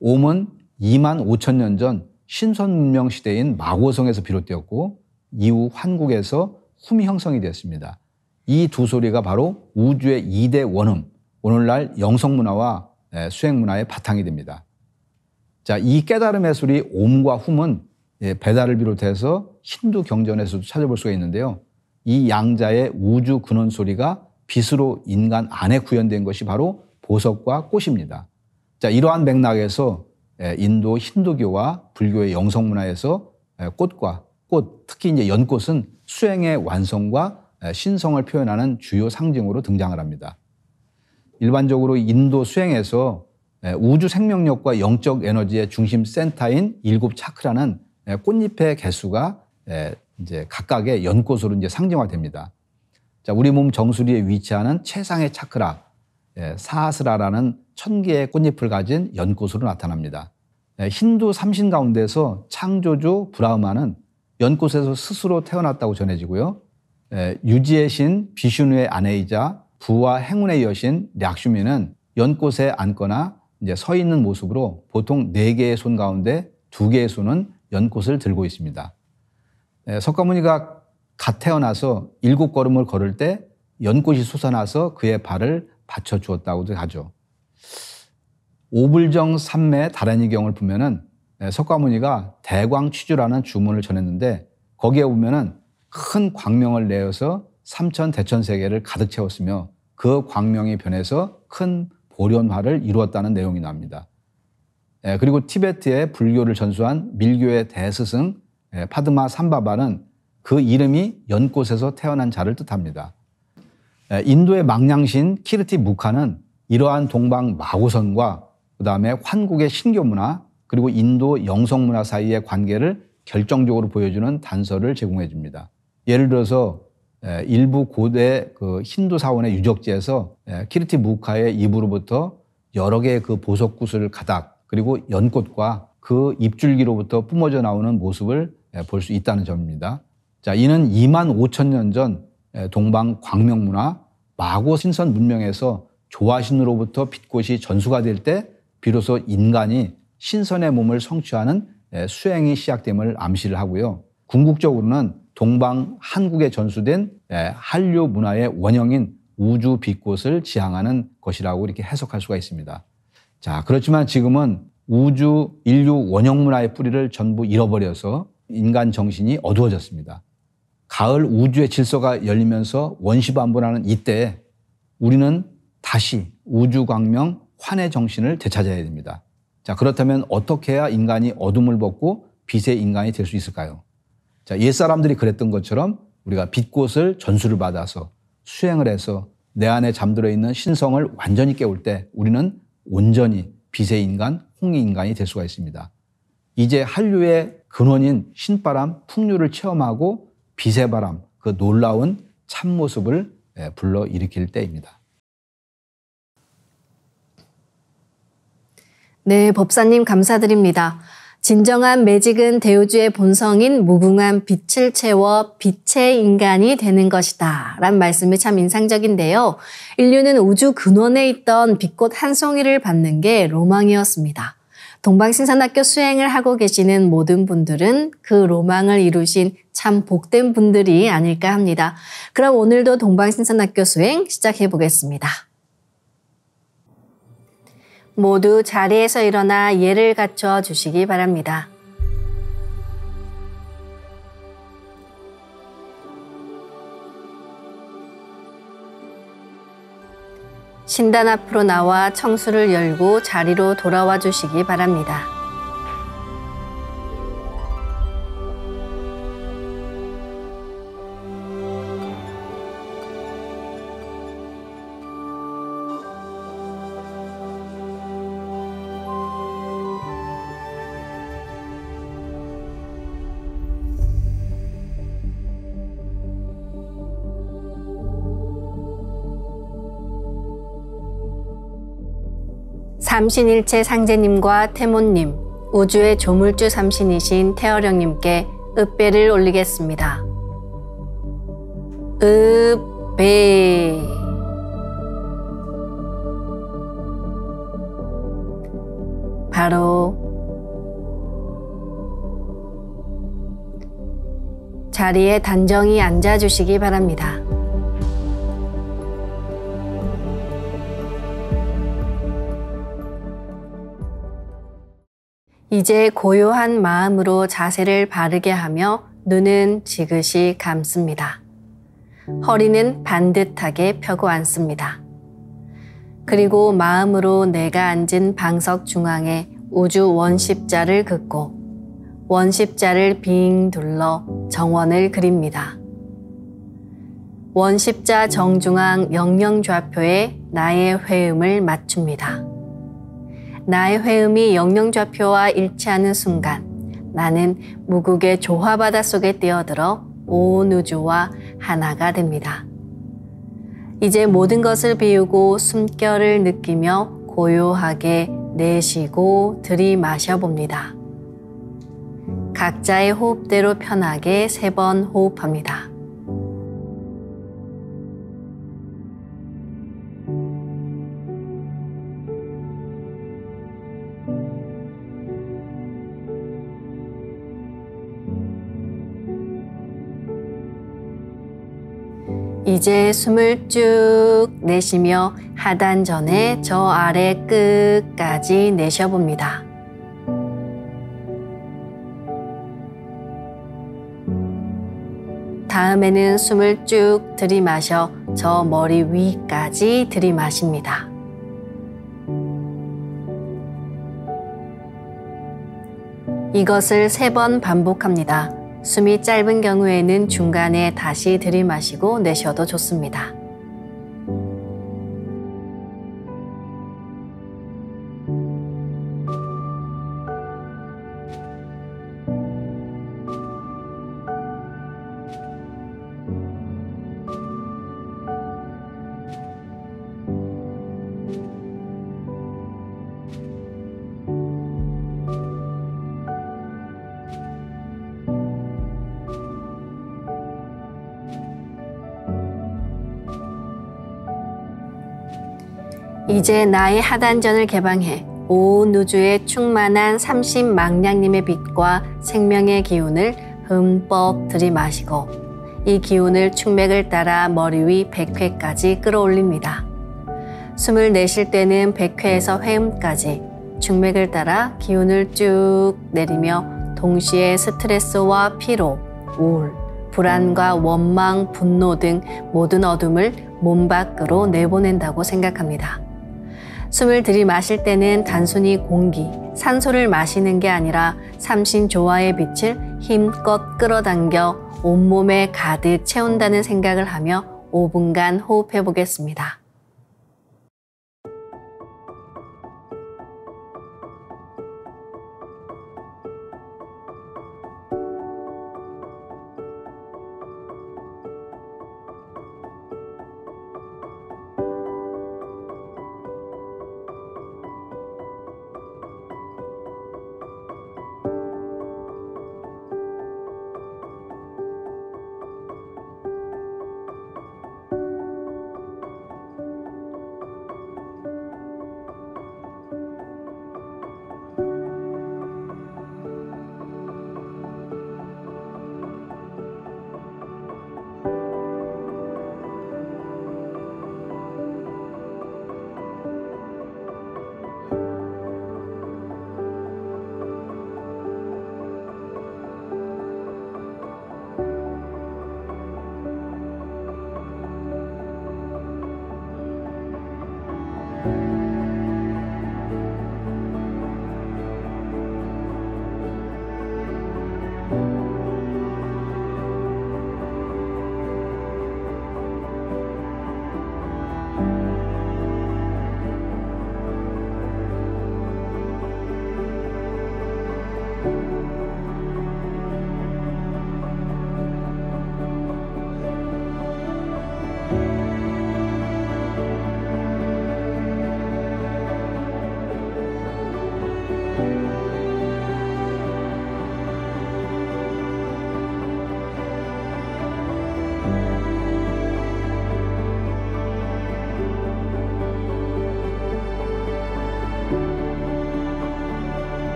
옴은 2만 5천 년 전 신선 문명 시대인 마고성에서 비롯되었고 이후 환국에서 훔이 형성이 되었습니다. 이 두 소리가 바로 우주의 2대 원음, 오늘날 영성문화와 수행문화의 바탕이 됩니다. 자, 이 깨달음의 소리 옴과 훔은 베다를 비롯해서 힌두 경전에서도 찾아볼 수가 있는데요. 이 양자의 우주 근원 소리가 빛으로 인간 안에 구현된 것이 바로 보석과 꽃입니다. 자, 이러한 맥락에서 인도 힌두교와 불교의 영성문화에서 꽃과 꽃, 특히 이제 연꽃은 수행의 완성과 신성을 표현하는 주요 상징으로 등장을 합니다. 일반적으로 인도 수행에서 우주 생명력과 영적 에너지의 중심 센터인 7 차크라는 꽃잎의 개수가 이제 각각의 연꽃으로 이제 상징화됩니다. 자, 우리 몸 정수리에 위치하는 최상의 차크라, 사하스라라는 1000개의 꽃잎을 가진 연꽃으로 나타납니다. 힌두 삼신 가운데서 창조주 브라흐마는 연꽃에서 스스로 태어났다고 전해지고요. 유지의 신 비슈누의 아내이자 부와 행운의 여신 략슈미는 연꽃에 앉거나 이제 서 있는 모습으로 보통 4개의 손 가운데 2개의 손은 연꽃을 들고 있습니다. 석가모니가 갓 태어나서 7걸음을 걸을 때 연꽃이 솟아나서 그의 발을 받쳐 주었다고도 하죠. 오불정 삼매 다라니경을 보면은 석가모니가 대광취주라는 주문을 전했는데 거기에 보면은 큰 광명을 내어서 삼천 대천세계를 가득 채웠으며 그 광명이 변해서 큰 보련화를 이루었다는 내용이 나옵니다. 그리고 티베트의 불교를 전수한 밀교의 대스승 파드마 삼바바는 그 이름이 연꽃에서 태어난 자를 뜻합니다. 인도의 망냥신 키르티 무카는 이러한 동방 마구선과 그 다음에 환국의 신교문화 그리고 인도 영성문화 사이의 관계를 결정적으로 보여주는 단서를 제공해 줍니다. 예를 들어서 일부 고대 그 힌두 사원의 유적지에서 키르티 무카의 입으로부터 여러 개의 그 보석구슬 가닥 그리고 연꽃과 그 입줄기로부터 뿜어져 나오는 모습을 볼 수 있다는 점입니다. 자, 이는 25,000년 전 동방 광명문화 마고 신선 문명에서 조화신으로부터 빛꽃이 전수가 될 때 비로소 인간이 신선의 몸을 성취하는 수행이 시작됨을 암시를 하고요. 궁극적으로는 동방 한국에 전수된 한류 문화의 원형인 우주 빛꽃을 지향하는 것이라고 이렇게 해석할 수가 있습니다. 자, 그렇지만 지금은 우주 인류 원형 문화의 뿌리를 전부 잃어버려서 인간 정신이 어두워졌습니다. 가을 우주의 질서가 열리면서 원시반복하는 이때에 우리는 다시 우주광명 환의 정신을 되찾아야 됩니다. 자, 그렇다면 어떻게 해야 인간이 어둠을 벗고 빛의 인간이 될 수 있을까요? 자, 옛사람들이 그랬던 것처럼 우리가 빛꽃을 전수를 받아서 수행을 해서 내 안에 잠들어 있는 신성을 완전히 깨울 때 우리는 온전히 빛의 인간, 홍의 인간이 될 수가 있습니다. 이제 한류의 근원인 신바람, 풍류를 체험하고 빛의 바람, 그 놀라운 참모습을 불러일으킬 때입니다. 네, 법사님 감사드립니다. 진정한 매직은 대우주의 본성인 무궁한 빛을 채워 빛의 인간이 되는 것이다 라는 말씀이 참 인상적인데요. 인류는 우주 근원에 있던 빛꽃 한 송이를 받는 게 로망이었습니다. 동방신선학교 수행을 하고 계시는 모든 분들은 그 로망을 이루신 참 복된 분들이 아닐까 합니다. 그럼 오늘도 동방신선학교 수행 시작해 보겠습니다. 모두 자리에서 일어나 예를 갖춰 주시기 바랍니다. 신단 앞으로 나와 청수를 열고 자리로 돌아와 주시기 바랍니다. 삼신일체 상제님과 태모님, 우주의 조물주 삼신이신 태어령님께 읍배를 올리겠습니다. 읍배. 바로 자리에 단정히 앉아주시기 바랍니다. 이제 고요한 마음으로 자세를 바르게 하며 눈은 지그시 감습니다. 허리는 반듯하게 펴고 앉습니다. 그리고 마음으로 내가 앉은 방석 중앙에 우주 원십자를 긋고 원십자를 빙 둘러 정원을 그립니다. 원십자 정중앙 영영좌표에 나의 회음을 맞춥니다. 나의 회음이 영영좌표와 일치하는 순간 나는 무국의 조화바다 속에 뛰어들어 온 우주와 하나가 됩니다. 이제 모든 것을 비우고 숨결을 느끼며 고요하게 내쉬고 들이마셔 봅니다. 각자의 호흡대로 편하게 3번 호흡합니다. 이제 숨을 쭉 내쉬며 하단전에 저 아래 끝까지 내쉬어봅니다. 다음에는 숨을 쭉 들이마셔 저 머리 위까지 들이마십니다. 이것을 3번 반복합니다. 숨이 짧은 경우에는 중간에 다시 들이마시고 내쉬어도 좋습니다. 이제 나의 하단전을 개방해 온 우주에 충만한 30망량님의 빛과 생명의 기운을 흠뻑 들이마시고 이 기운을 충맥을 따라 머리 위 100회까지 끌어올립니다. 숨을 내쉴 때는 100회에서 회음까지 충맥을 따라 기운을 쭉 내리며 동시에 스트레스와 피로, 우울, 불안과 원망, 분노 등 모든 어둠을 몸 밖으로 내보낸다고 생각합니다. 숨을 들이마실 때는 단순히 공기, 산소를 마시는 게 아니라 삼신조화의 빛을 힘껏 끌어당겨 온몸에 가득 채운다는 생각을 하며 5분간 호흡해 보겠습니다.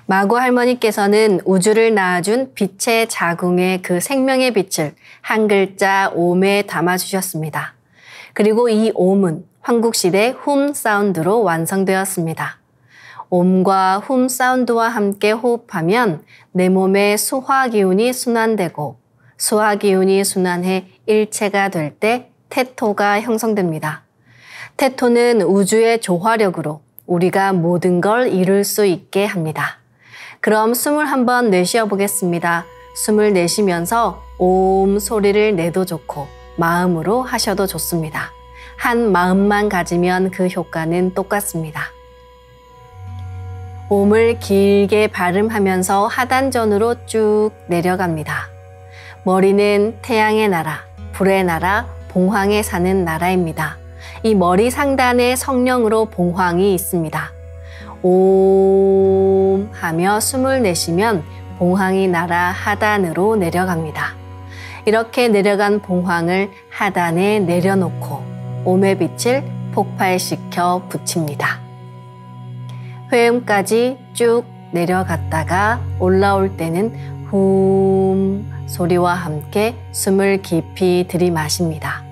마구 할머니께서는 우주를 낳아준 빛의 자궁의 그 생명의 빛을 한 글자 옴에 담아주셨습니다. 그리고 이 옴은 황국시대 훔 사운드로 완성되었습니다. 옴과 훔 사운드와 함께 호흡하면 내 몸의 수화 기운이 순환되고 수화 기운이 순환해 일체가 될 때 태토가 형성됩니다. 태토는 우주의 조화력으로 우리가 모든 걸 이룰 수 있게 합니다. 그럼 숨을 한번 내쉬어 보겠습니다. 숨을 내쉬면서 옴 소리를 내도 좋고 마음으로 하셔도 좋습니다. 한 마음만 가지면 그 효과는 똑같습니다. 옴을 길게 발음하면서 하단전으로 쭉 내려갑니다. 머리는 태양의 나라, 불의 나라, 봉황에 사는 나라입니다. 이 머리 상단에 성령으로 봉황이 있습니다. 옴 하며 숨을 내쉬면 봉황이 나라 하단으로 내려갑니다. 이렇게 내려간 봉황을 하단에 내려놓고 옴의 빛을 폭발시켜 붙입니다. 회음까지 쭉 내려갔다가 올라올 때는 훔 소리와 함께 숨을 깊이 들이마십니다.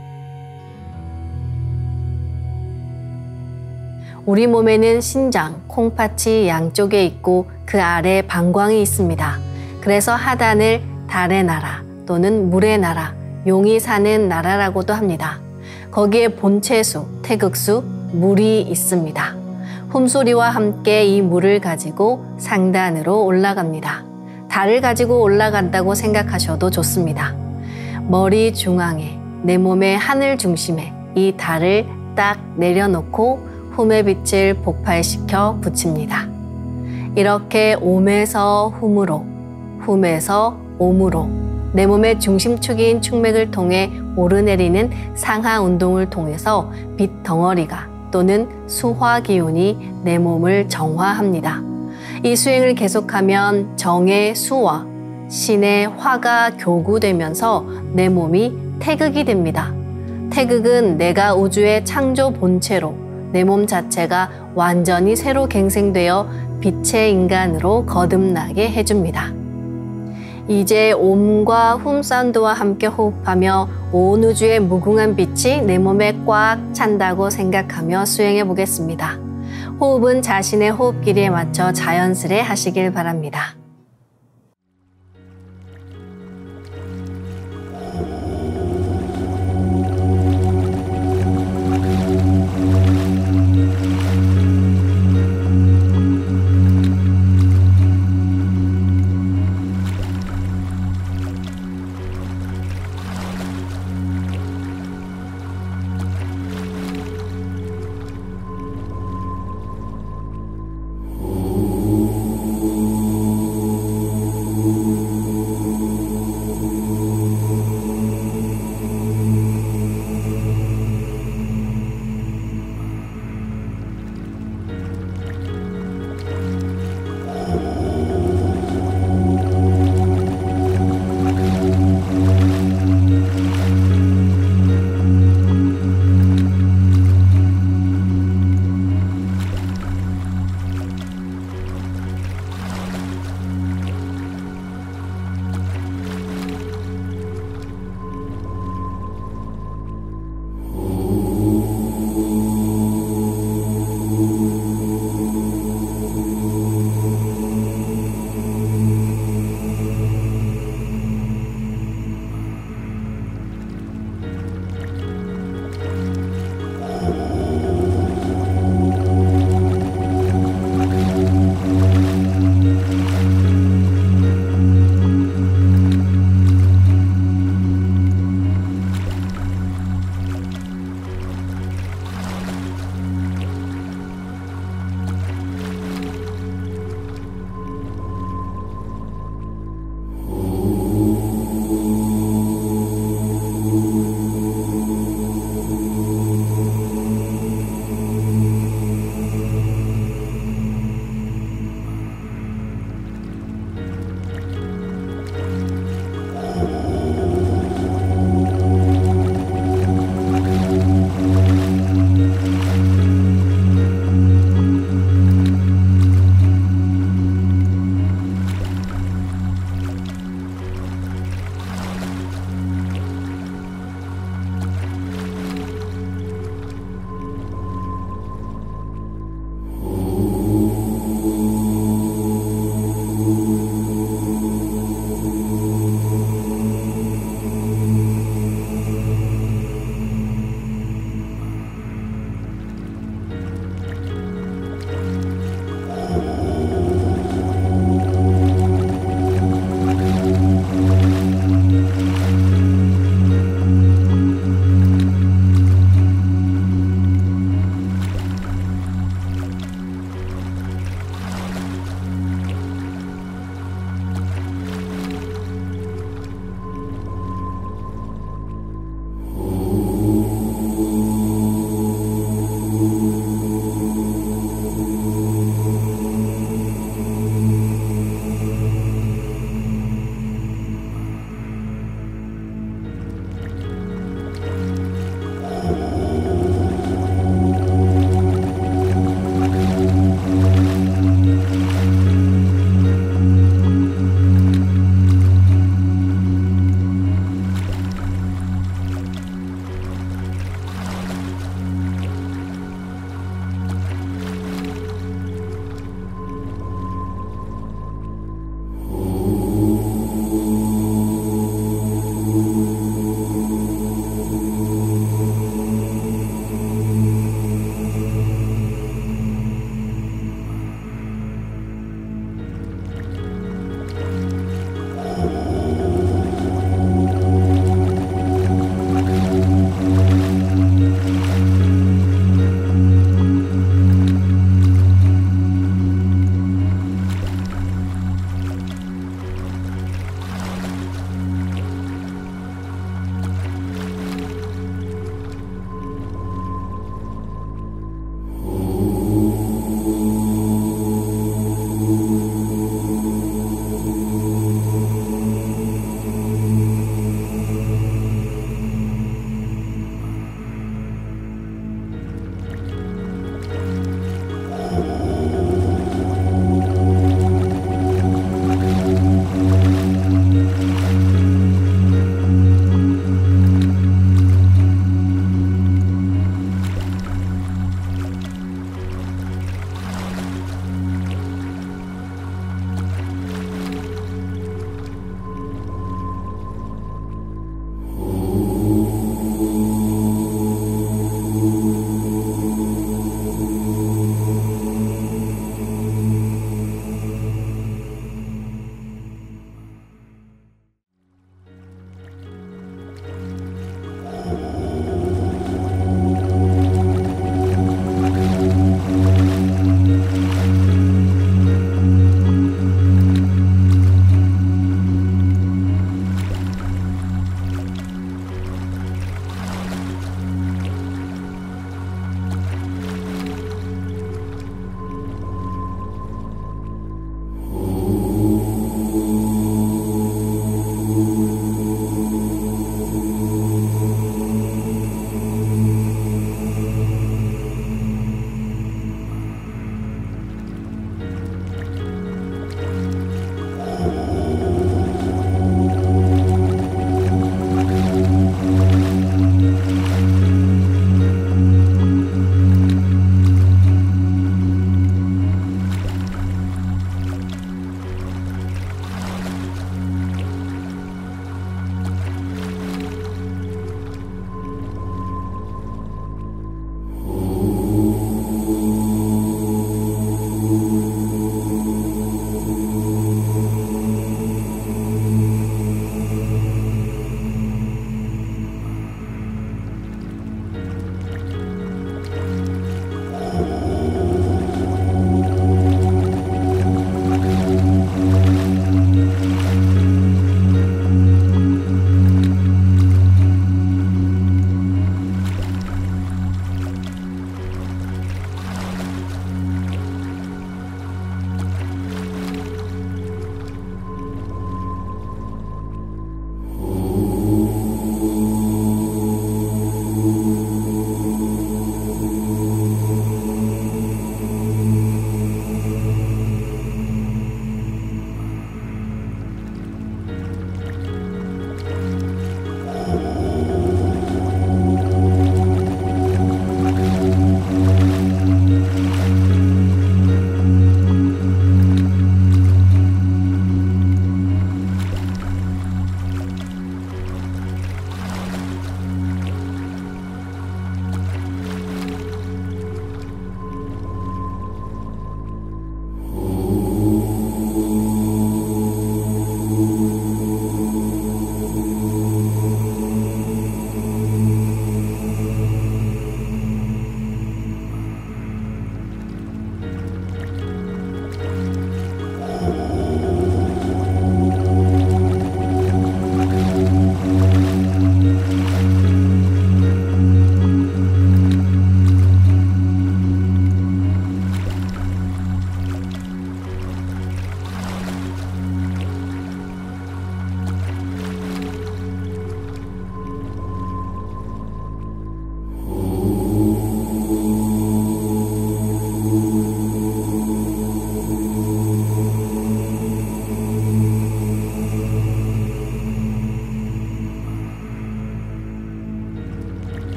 우리 몸에는 신장, 콩팥이 양쪽에 있고 그 아래 방광이 있습니다. 그래서 하단을 달의 나라 또는 물의 나라, 용이 사는 나라라고도 합니다. 거기에 본체수, 태극수, 물이 있습니다. 훔소리와 함께 이 물을 가지고 상단으로 올라갑니다. 달을 가지고 올라간다고 생각하셔도 좋습니다. 머리 중앙에, 내 몸의 하늘 중심에 이 달을 딱 내려놓고 훔의 빛을 폭발시켜 붙입니다. 이렇게 옴에서 훔으로, 훔에서 옴으로 내 몸의 중심축인 축맥을 통해 오르내리는 상하 운동을 통해서 빛 덩어리가 또는 수화 기운이 내 몸을 정화합니다. 이 수행을 계속하면 정의 수와 신의 화가 교구되면서 내 몸이 태극이 됩니다. 태극은 내가 우주의 창조 본체로 내 몸 자체가 완전히 새로 갱생되어 빛의 인간으로 거듭나게 해줍니다. 이제 옴과 훔 사운드와 함께 호흡하며 온 우주의 무궁한 빛이 내 몸에 꽉 찬다고 생각하며 수행해 보겠습니다. 호흡은 자신의 호흡 길이에 맞춰 자연스레 하시길 바랍니다.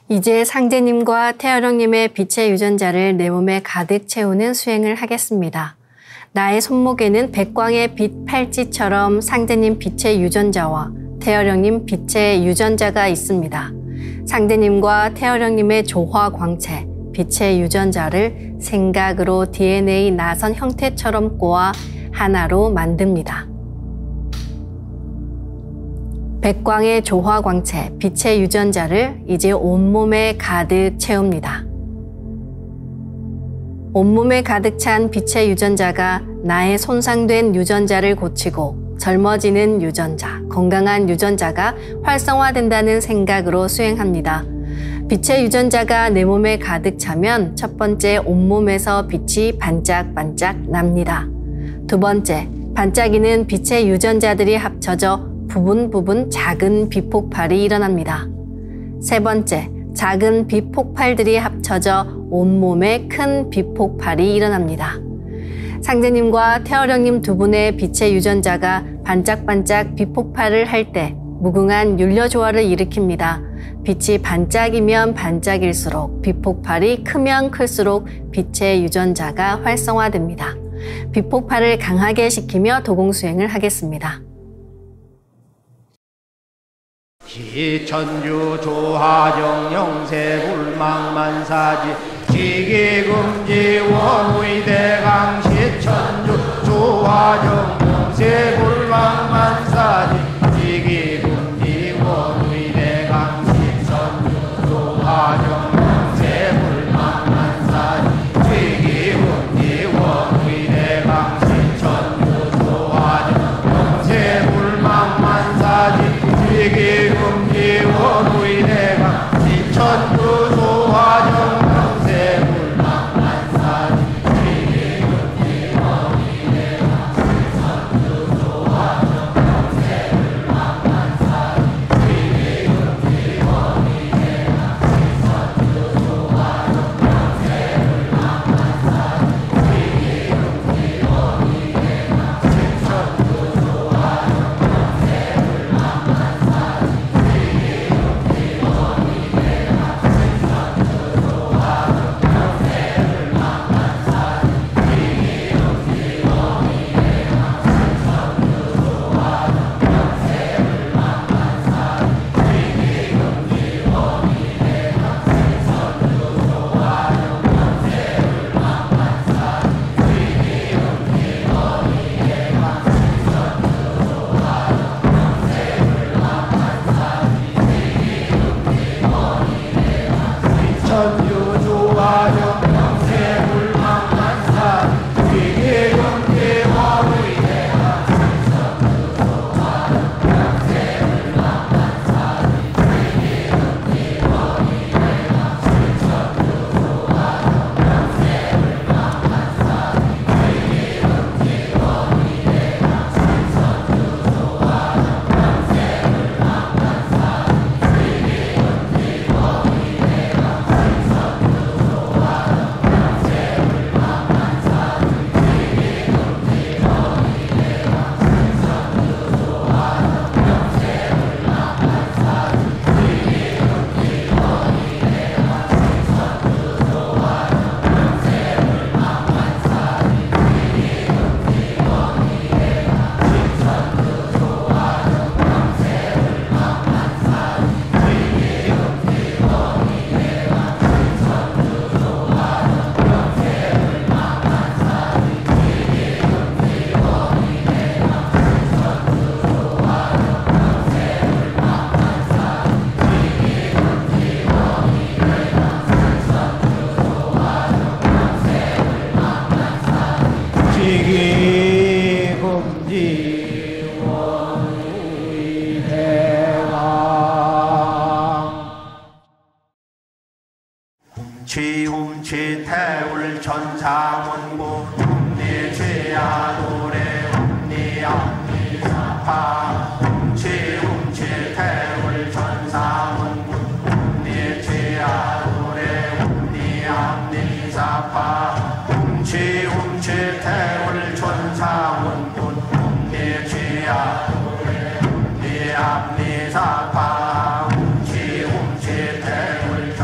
이제 상제님과 태어령님의 빛의 유전자를 내 몸에 가득 채우는 수행을 하겠습니다. 나의 손목에는 백광의 빛 팔찌처럼 상제님 빛의 유전자와 태어령님 빛의 유전자가 있습니다. 상제님과 태어령님의 조화 광채, 빛의 유전자를 생각으로 DNA 나선 형태처럼 꼬아 하나로 만듭니다. 백광의 조화 광채, 빛의 유전자를 이제 온몸에 가득 채웁니다. 온몸에 가득 찬 빛의 유전자가 나의 손상된 유전자를 고치고 젊어지는 유전자, 건강한 유전자가 활성화된다는 생각으로 수행합니다. 빛의 유전자가 내 몸에 가득 차면 첫 번째 온몸에서 빛이 반짝반짝 납니다. 두 번째, 반짝이는 빛의 유전자들이 합쳐져 부분 작은 빛 폭발이 일어납니다. 세 번째, 작은 빛 폭발들이 합쳐져 온몸에 큰 빛 폭발이 일어납니다. 상제님과 태어령님 두 분의 빛의 유전자가 반짝반짝 빛 폭발을 할 때 무궁한 율려조화를 일으킵니다. 빛이 반짝이면 반짝일수록 빛 폭발이 크면 클수록 빛의 유전자가 활성화됩니다. 빛 폭발을 강하게 시키며 도공수행을 하겠습니다. 기천주 조하정 영세불망만사지 지기금지 원의대강 시천주 조하정 영세불망만사지 지기금지 원의대강 시천주 조하정 영세불망만사지 지기금지 원의대강 시천주 조하정 영세불망만사지 지기금지 원의대강 시천주 조하정 영세불망만사지 지기금지 원의대강 시천주 조하정 영세불망만사지 지기금지 원의대강 시천주 조하정 영세불망만사지 지기금지 원의대강 시천주 조하정 훔치 태울 천상원고 훔니 죄야 노래 훔니 앞니 사파 훔치 태울 천상원고 훔니 죄야 노래 훔니 앞니 사파 훔치 태울 천상원고 훔니 죄야 노래 훔니 앞니 사파 훔치 태울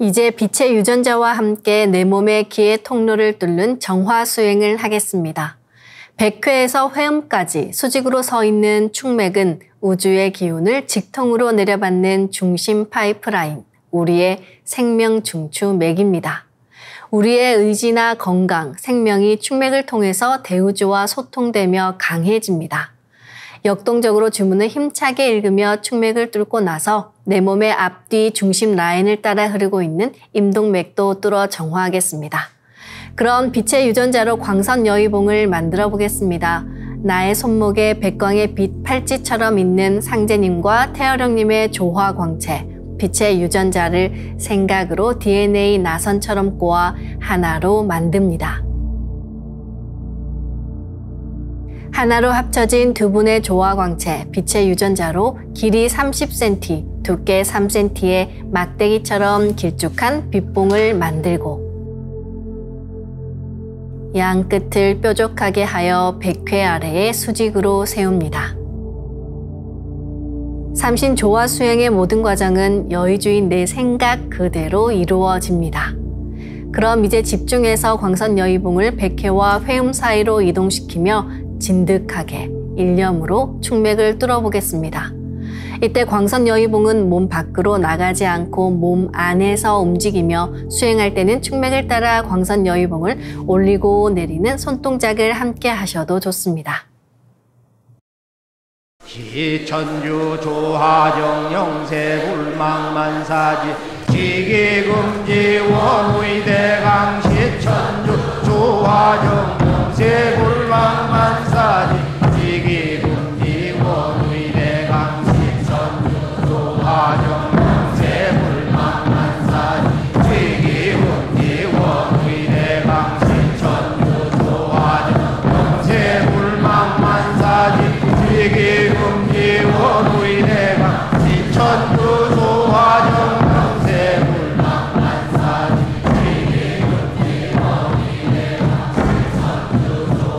이제 빛의 유전자와 함께 내 몸의 기의 통로를 뚫는 정화 수행을 하겠습니다. 백회에서 회음까지 수직으로 서 있는 축맥은 우주의 기운을 직통으로 내려받는 중심 파이프라인, 우리의 생명 중추 맥입니다. 우리의 의지나 건강, 생명이 축맥을 통해서 대우주와 소통되며 강해집니다. 역동적으로 주문을 힘차게 읽으며 축맥을 뚫고 나서 내 몸의 앞뒤 중심 라인을 따라 흐르고 있는 임동맥도 뚫어 정화하겠습니다. 그런 빛의 유전자로 광선 여의봉을 만들어 보겠습니다. 나의 손목에 백광의 빛 팔찌처럼 있는 상제님과 태어령님의 조화광채, 빛의 유전자를 생각으로 DNA 나선처럼 꼬아 하나로 만듭니다. 하나로 합쳐진 두 분의 조화광채, 빛의 유전자로 길이 30cm, 두께 3cm의 막대기처럼 길쭉한 빛봉을 만들고 양 끝을 뾰족하게 하여 백회 아래에 수직으로 세웁니다. 삼신 조화 수행의 모든 과정은 여의주인 내 생각 그대로 이루어집니다. 그럼 이제 집중해서 광선 여의봉을 백회와 회음 사이로 이동시키며 진득하게 일념으로 축맥을 뚫어보겠습니다. 이때 광선 여의봉은 몸 밖으로 나가지 않고 몸 안에서 움직이며 수행할 때는 축맥을 따라 광선 여의봉을 올리고 내리는 손동작을 함께 하셔도 좋습니다. 기천주 조하정 영세 불망만사지 지기금지 원의대강 시천주 조하정 영세 불망만사지 지기금지 원의대강 시천주 조하정 영세 불망만사지 지기금지 원의대강 시천주 조하정 영세 불망만사지 지기금지 원의대강 시천주 조하정 영세 불망만사지 지기금지 원의대강 시천주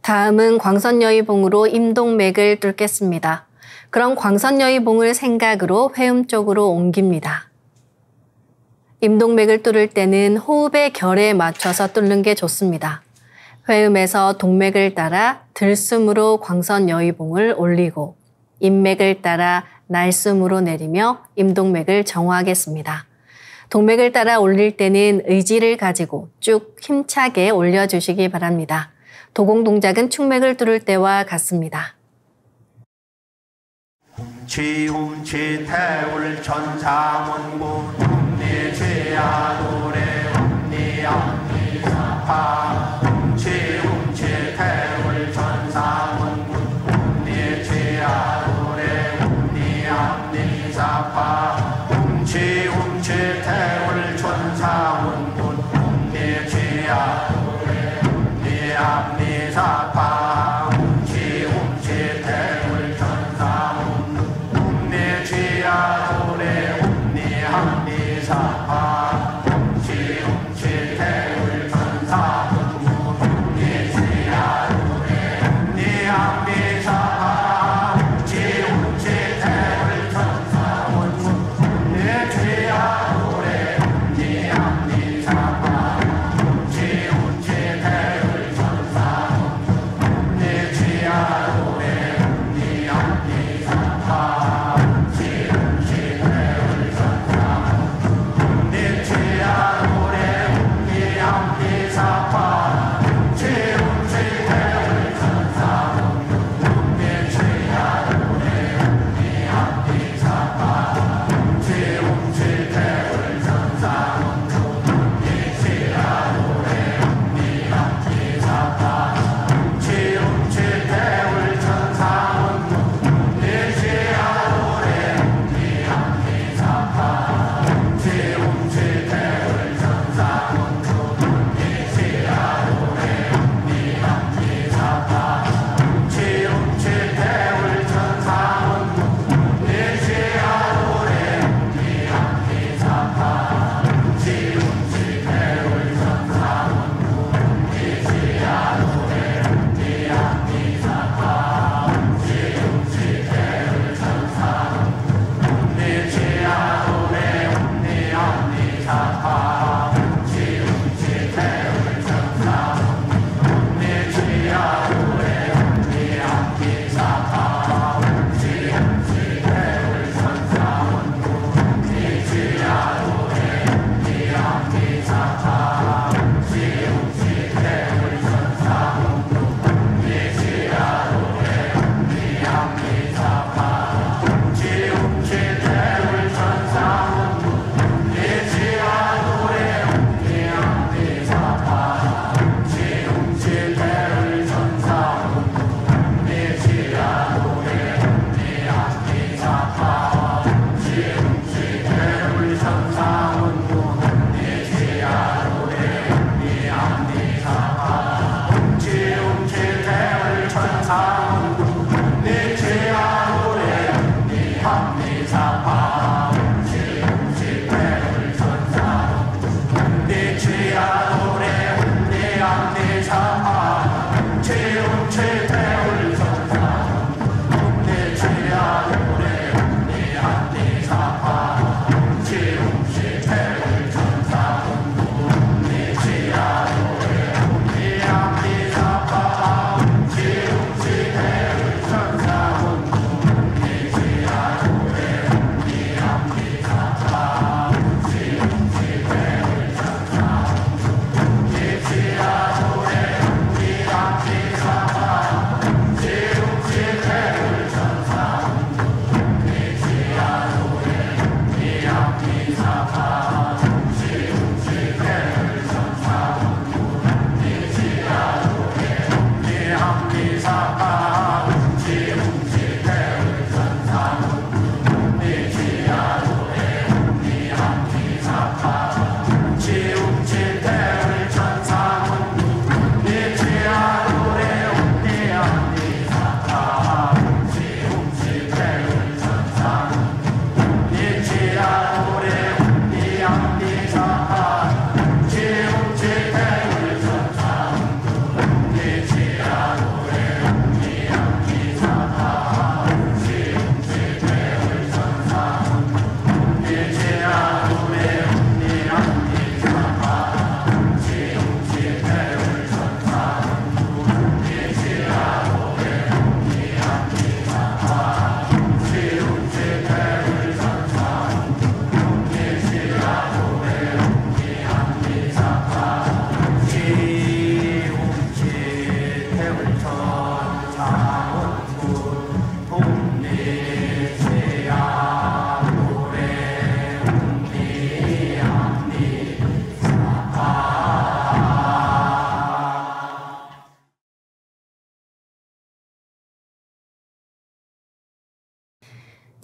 다음은 광선여의봉으로 임동맥을 뚫겠습니다. 그럼 광선여의봉을 생각으로 회음 쪽으로 옮깁니다. 임동맥을 뚫을 때는 호흡의 결에 맞춰서 뚫는 게 좋습니다. 회음에서 동맥을 따라 들숨으로 광선여의봉을 올리고 인맥을 따라 날숨으로 내리며 임동맥을 정화하겠습니다. 동맥을 따라 올릴 때는 의지를 가지고 쭉 힘차게 올려주시기 바랍니다. 도공 동작은 축맥을 뚫을 때와 같습니다. 지움치 태울 천사문구 움니죄야 노래 움니암니사파 지움치 태울 천사문구 움니죄야 노래 움니암니사파 지움치 태울 천사문구 움니죄야 노래 움니암니사파 지움치 태울 천사문구 움니죄야 노래 움니암니사파 지움치 태울 천사문구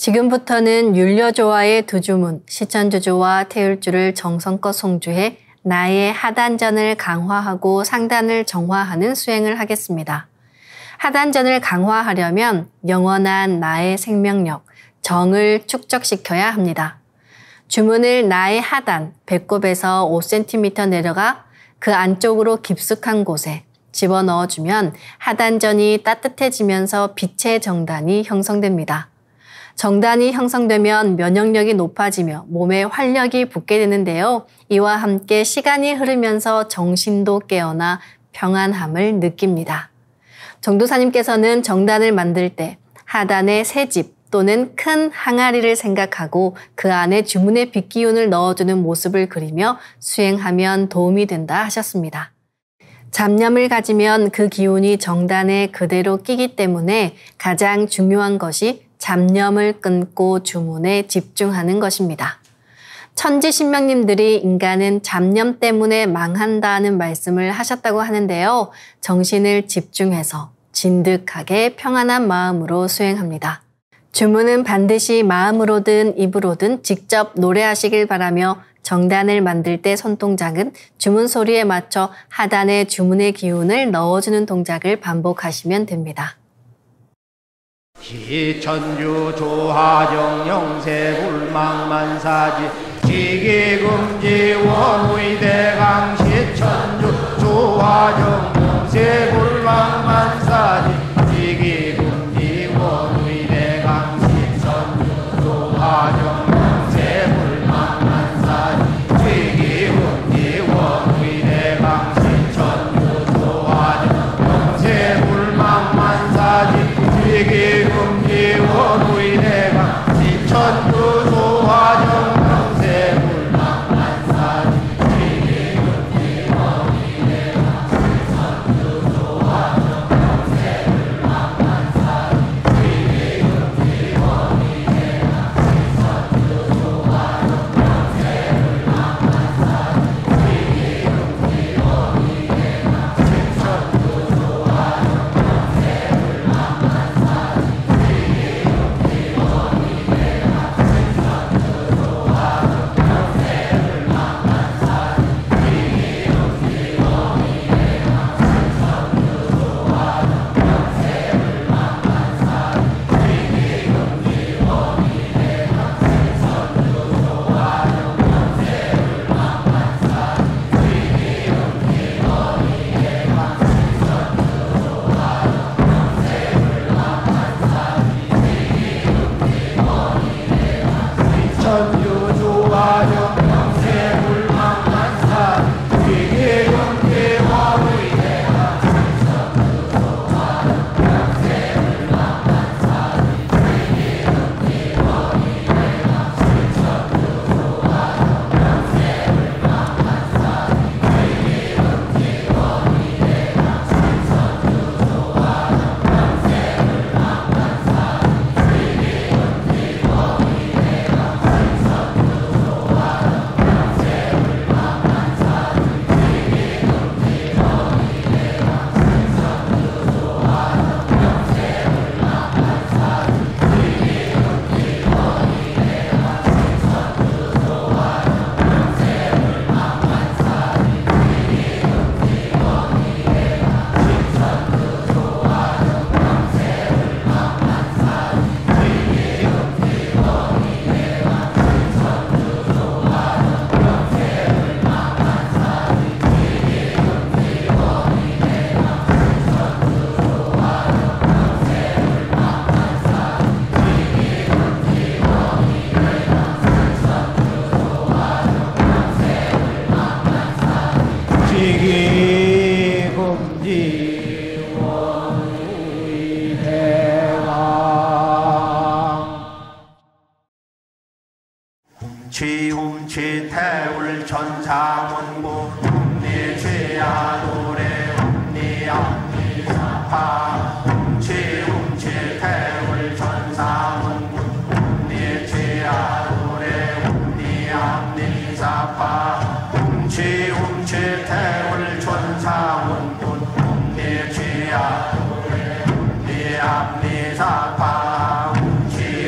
지금부터는 율려조와의 두 주문, 시천주조와 태율주를 정성껏 송주해 나의 하단전을 강화하고 상단을 정화하는 수행을 하겠습니다. 하단전을 강화하려면 영원한 나의 생명력, 정을 축적시켜야 합니다. 주문을 나의 하단, 배꼽에서 5cm 내려가 그 안쪽으로 깊숙한 곳에 집어넣어주면 하단전이 따뜻해지면서 빛의 정단이 형성됩니다. 정단이 형성되면 면역력이 높아지며 몸에 활력이 붙게 되는데요. 이와 함께 시간이 흐르면서 정신도 깨어나 평안함을 느낍니다. 정도사님께서는 정단을 만들 때 하단에 새 집 또는 큰 항아리를 생각하고 그 안에 주문의 빛기운을 넣어주는 모습을 그리며 수행하면 도움이 된다 하셨습니다. 잡념을 가지면 그 기운이 정단에 그대로 끼기 때문에 가장 중요한 것이 잡념을 끊고 주문에 집중하는 것입니다. 천지신명님들이 인간은 잡념 때문에 망한다는 말씀을 하셨다고 하는데요. 정신을 집중해서 진득하게 평안한 마음으로 수행합니다. 주문은 반드시 마음으로든 입으로든 직접 노래하시길 바라며 정단을 만들 때 손동작은 주문 소리에 맞춰 하단에 주문의 기운을 넣어주는 동작을 반복하시면 됩니다. 시천주 조하정 영세 불망만사지 지기금지 원의대강 시천주 조하정 영세 불망만사지 지기금지 원의대강 시천주 조하정 영세 불망만사지 지기금지 원의대강 시천주 조하정 영세 불망만사지 지기금지 원의대강 시천주 조하정 영세 불망만사지 지기금지 원의대강 시천주 조하정 영세 불망만사지 지기금지 원의대강 시천주 조하정 영세 불망만사지 지기금지 원의대강 시천주 조하정 영세 불망만사지 천주 조하정 영세 불망만사지 지기금지 원의대강 시천주 조하정 영세 불망만사지 지기금지 원의대강 시천주 조하정 영세 불망만사지 지기금지 원의대강 시천주 조하정 영세 불망만사지 지기금지 원의대강 지기금지 원의대강 훔치 태울 천상원고 훔니 죄야 노래 훔니 암니 사파 훔치 태울 천상원고 훔니 죄야 노래 훔니 암니 사파 훔치 태울 천상원고 훔니 죄야 노래 훔니 암니 사파 훔치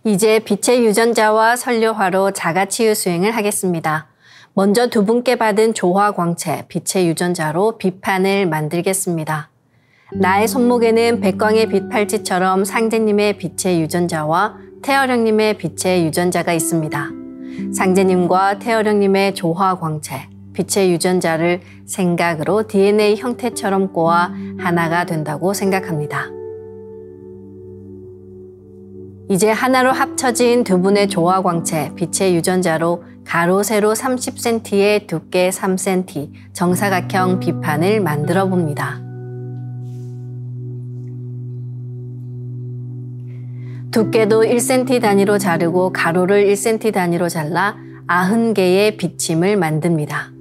이제 빛의 유전자와 선료화로 자가치유 수행을 하겠습니다. 먼저 두 분께 받은 조화광채, 빛의 유전자로 빛판을 만들겠습니다. 나의 손목에는 백광의 빛 팔찌처럼 상제님의 빛의 유전자와 태어령님의 빛의 유전자가 있습니다. 상제님과 태어령님의 조화광채, 빛의 유전자를 생각으로 DNA 형태처럼 꼬아 하나가 된다고 생각합니다. 이제 하나로 합쳐진 두 분의 조화광채, 빛의 유전자로 가로 세로 30cm에 두께 3cm 정사각형 빛판을 만들어 봅니다. 두께도 1cm 단위로 자르고 가로를 1cm 단위로 잘라 90개의 비침을 만듭니다.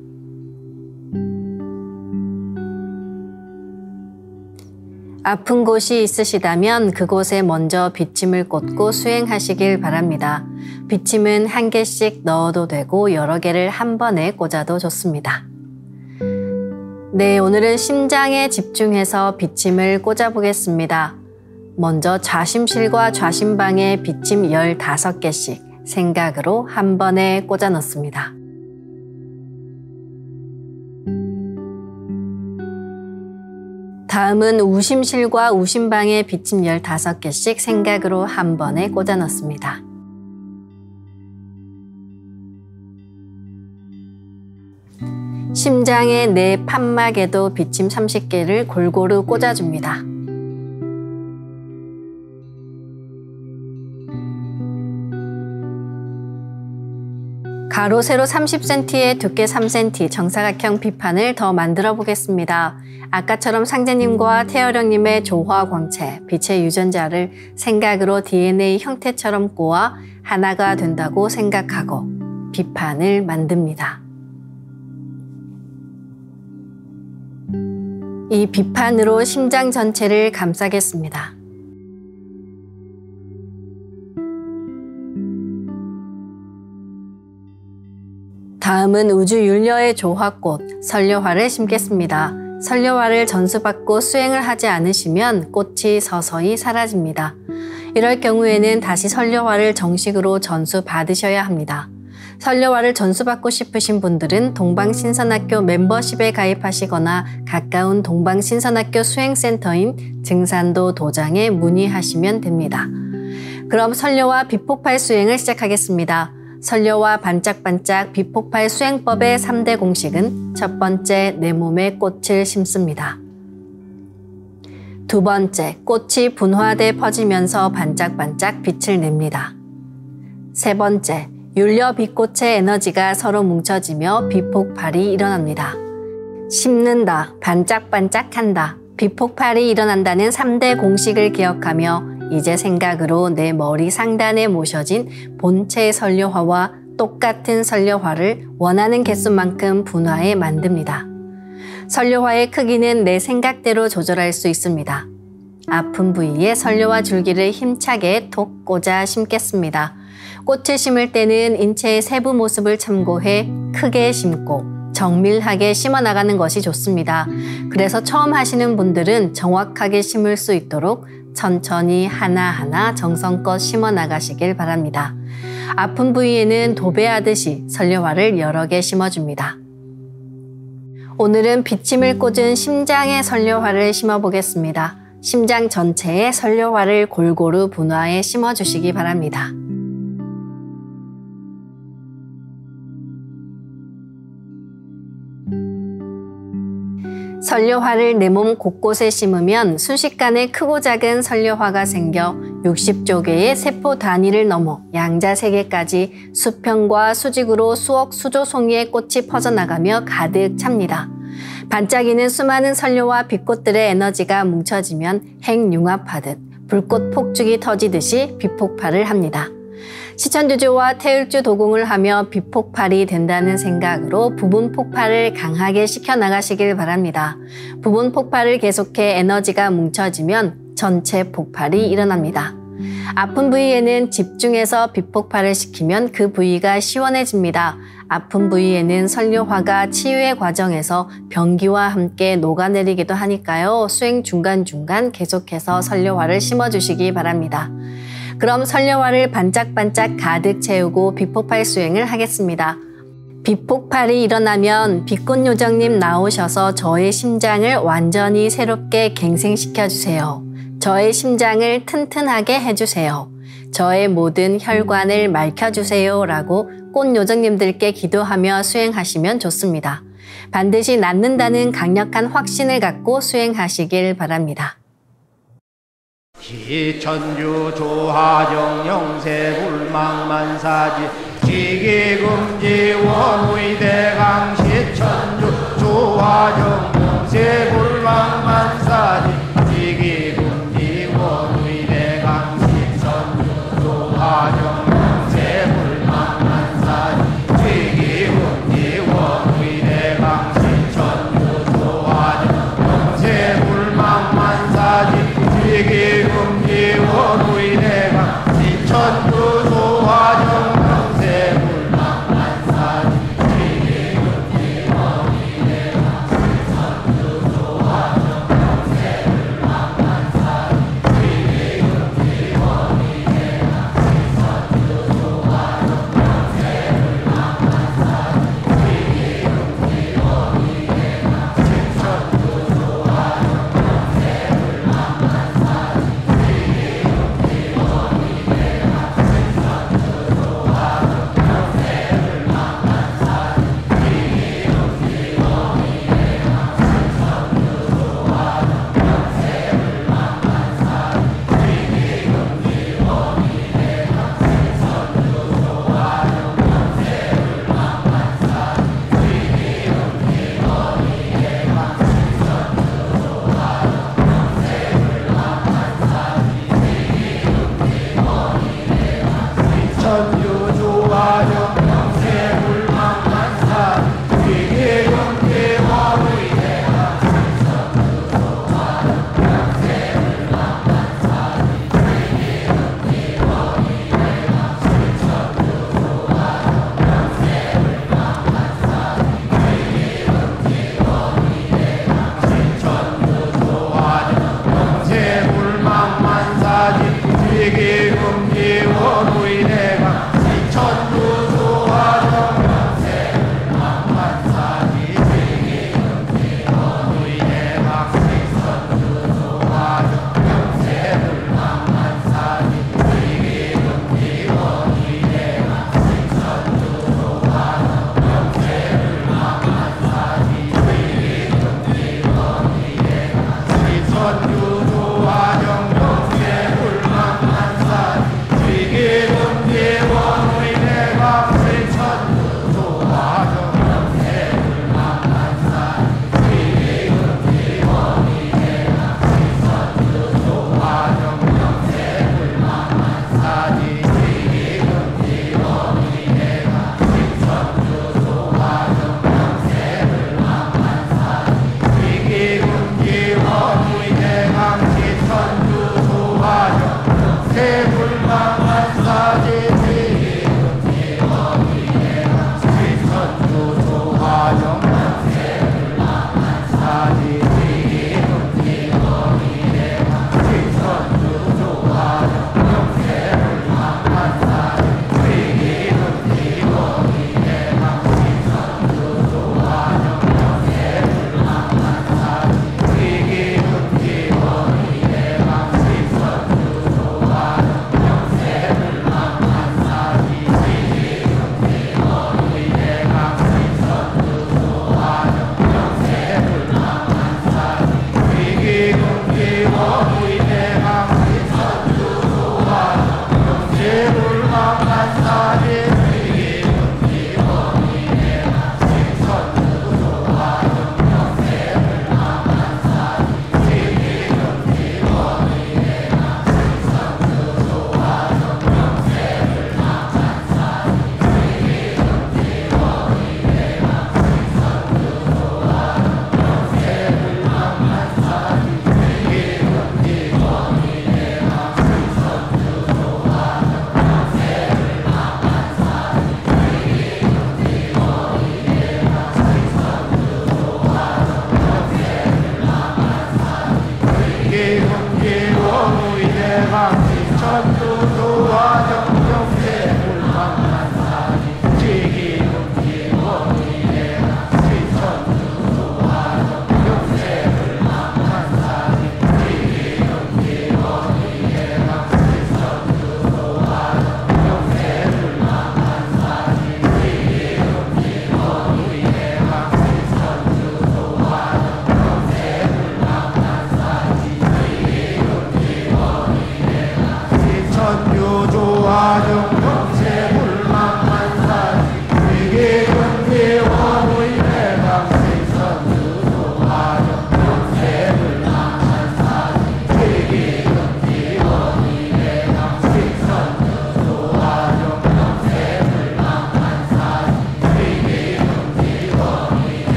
아픈 곳이 있으시다면 그곳에 먼저 비침을 꽂고 수행하시길 바랍니다. 비침은 한 개씩 넣어도 되고 여러 개를 한 번에 꽂아도 좋습니다. 네, 오늘은 심장에 집중해서 비침을 꽂아보겠습니다. 먼저 좌심실과 좌심방에 비침 15개씩 생각으로 한 번에 꽂아 넣습니다. 다음은 우심실과 우심방에 비침 15개씩 생각으로 한 번에 꽂아 넣습니다. 심장의 내 판막에도 비침 30개를 골고루 꽂아줍니다. 가로 세로 30cm에 두께 3cm 정사각형 빛판을 더 만들어 보겠습니다. 아까처럼 상제님과 태어령님의 조화광채, 빛의 유전자를 생각으로 DNA 형태처럼 꼬아 하나가 된다고 생각하고 빛판을 만듭니다. 이 빛판으로 심장 전체를 감싸겠습니다. 다음은 우주율녀의 조화꽃, 선료화를 심겠습니다. 선료화를 전수받고 수행을 하지 않으시면 꽃이 서서히 사라집니다. 이럴 경우에는 다시 선료화를 정식으로 전수받으셔야 합니다. 선료화를 전수받고 싶으신 분들은 동방신선학교 멤버십에 가입하시거나 가까운 동방신선학교 수행센터인 증산도 도장에 문의하시면 됩니다. 그럼 선료화 빛폭발 수행을 시작하겠습니다. 선료화 반짝반짝 빛폭발 수행법의 3대 공식은 첫 번째, 내 몸에 꽃을 심습니다. 두 번째, 꽃이 분화돼 퍼지면서 반짝반짝 빛을 냅니다. 세 번째, 율려 빛꽃의 에너지가 서로 뭉쳐지며 빛폭발이 일어납니다. 심는다, 반짝반짝한다, 빛폭발이 일어난다는 3대 공식을 기억하며 이제 생각으로 내 머리 상단에 모셔진 본체 선료화와 똑같은 선료화를 원하는 개수만큼 분화해 만듭니다. 선료화의 크기는 내 생각대로 조절할 수 있습니다. 아픈 부위에 선료화 줄기를 힘차게 톡 꽂아 심겠습니다. 꽃을 심을 때는 인체의 세부 모습을 참고해 크게 심고 정밀하게 심어 나가는 것이 좋습니다. 그래서 처음 하시는 분들은 정확하게 심을 수 있도록 천천히 하나하나 정성껏 심어 나가시길 바랍니다. 아픈 부위에는 도배하듯이 선료화를 여러 개 심어줍니다. 오늘은 비침을 꽂은 심장에 선료화를 심어보겠습니다. 심장 전체에 선료화를 골고루 분화해 심어주시기 바랍니다. 선료화를 내 몸 곳곳에 심으면 순식간에 크고 작은 선료화가 생겨 60조 개의 세포 단위를 넘어 양자 세계까지 수평과 수직으로 수억 수조 송이의 꽃이 퍼져나가며 가득 찹니다. 반짝이는 수많은 선료와 빛꽃들의 에너지가 뭉쳐지면 핵융합하듯 불꽃 폭죽이 터지듯이 빛폭발을 합니다. 시천주조와 태율주 도공을 하며 빛폭발이 된다는 생각으로 부분 폭발을 강하게 시켜나가시길 바랍니다. 부분 폭발을 계속해 에너지가 뭉쳐지면 전체 폭발이 일어납니다. 아픈 부위에는 집중해서 빛폭발을 시키면 그 부위가 시원해집니다. 아픈 부위에는 선료화가 치유의 과정에서 병기와 함께 녹아내리기도 하니까요. 수행 중간중간 계속해서 선료화를 심어주시기 바랍니다. 그럼 설령화를 반짝반짝 가득 채우고 비폭발 수행을 하겠습니다. 비폭발이 일어나면 빛꽃요정님 나오셔서 저의 심장을 완전히 새롭게 갱생시켜주세요. 저의 심장을 튼튼하게 해주세요. 저의 모든 혈관을 맑혀주세요 라고 꽃요정님들께 기도하며 수행하시면 좋습니다. 반드시 낫는다는 강력한 확신을 갖고 수행하시길 바랍니다. 기천주 조하정 영세불망만사지 지기금지 원의대강 시천주 조하정 영세불망만사지 지기금지 원의대강 시천주 조하정 영세불망만사지 지기금지 원의대강 시천주 조하정 영세불망만사지 지기금지 원의대강 시천주 조하정 영세불망만사지 지기금지 원의대강 시천주 조하정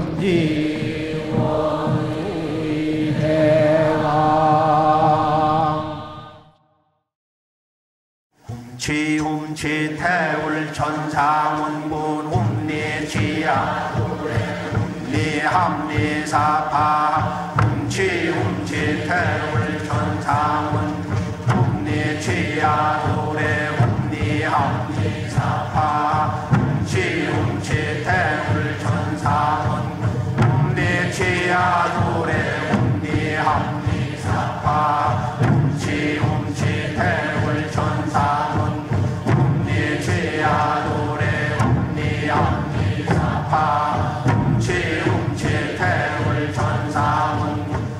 흠지 원우이 대왕 흠치 태울 천상원군 흠리지야 흠리함리사파 흠치 태울 천상원 흠리지야 도래 흠리함리사파 흠치 태울 천상원 흠리지야 도래 흠리함리사파 흠치 태울 천상원 흠리지야 도래 흠리함리사파 흠치 태울 천상원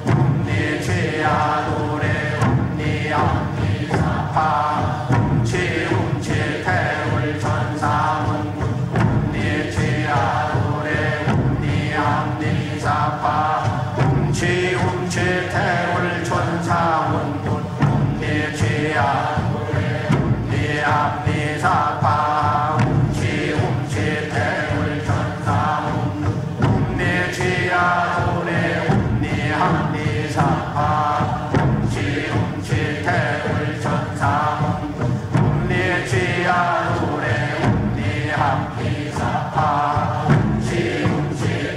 흠리지야 도래 흠리함리사파 흠치 태울 천상원 흠리지야 도래 흠리함리사파 흠치 태울 천상원 흠리지야 도래 흠리함리사파 흠치 태울 천상원 흠리지야 도래 흠리함리사파 흠치 태울 천상원 흠리지야 도래 흠리함리사파 흠치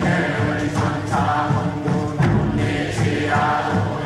태울 천상원 흠리지야 도래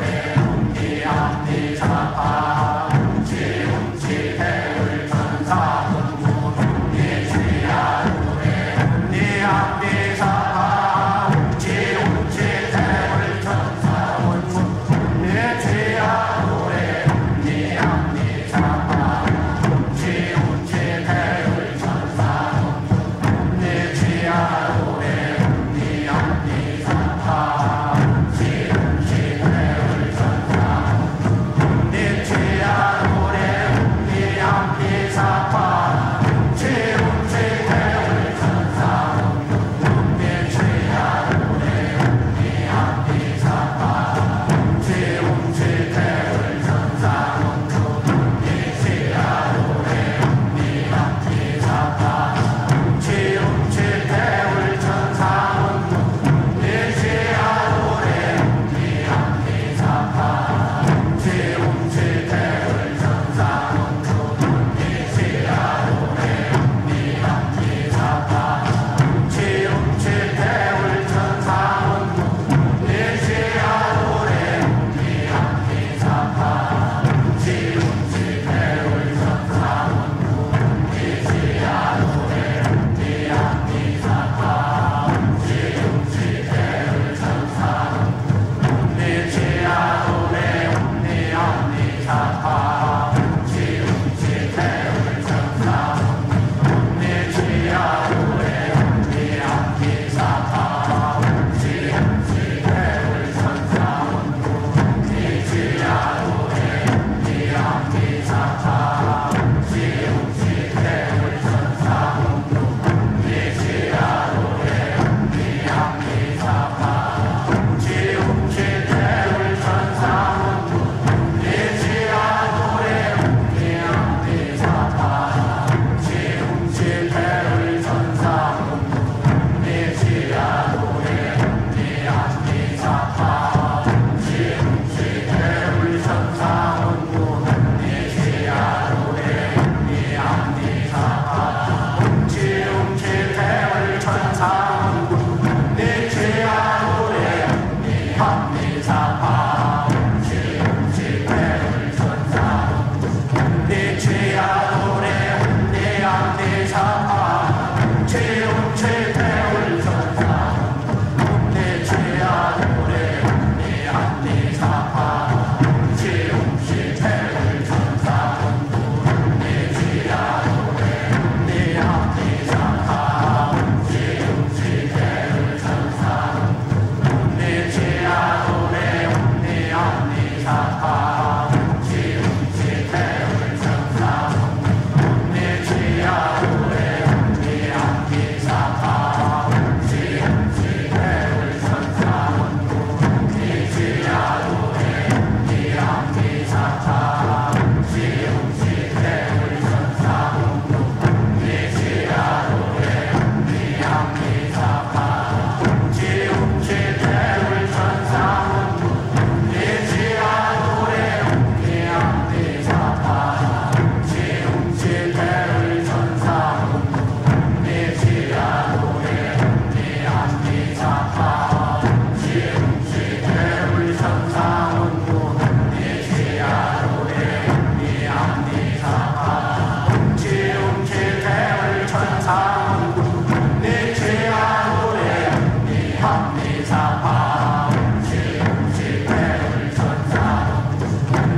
합리사파 웅치 태울 천사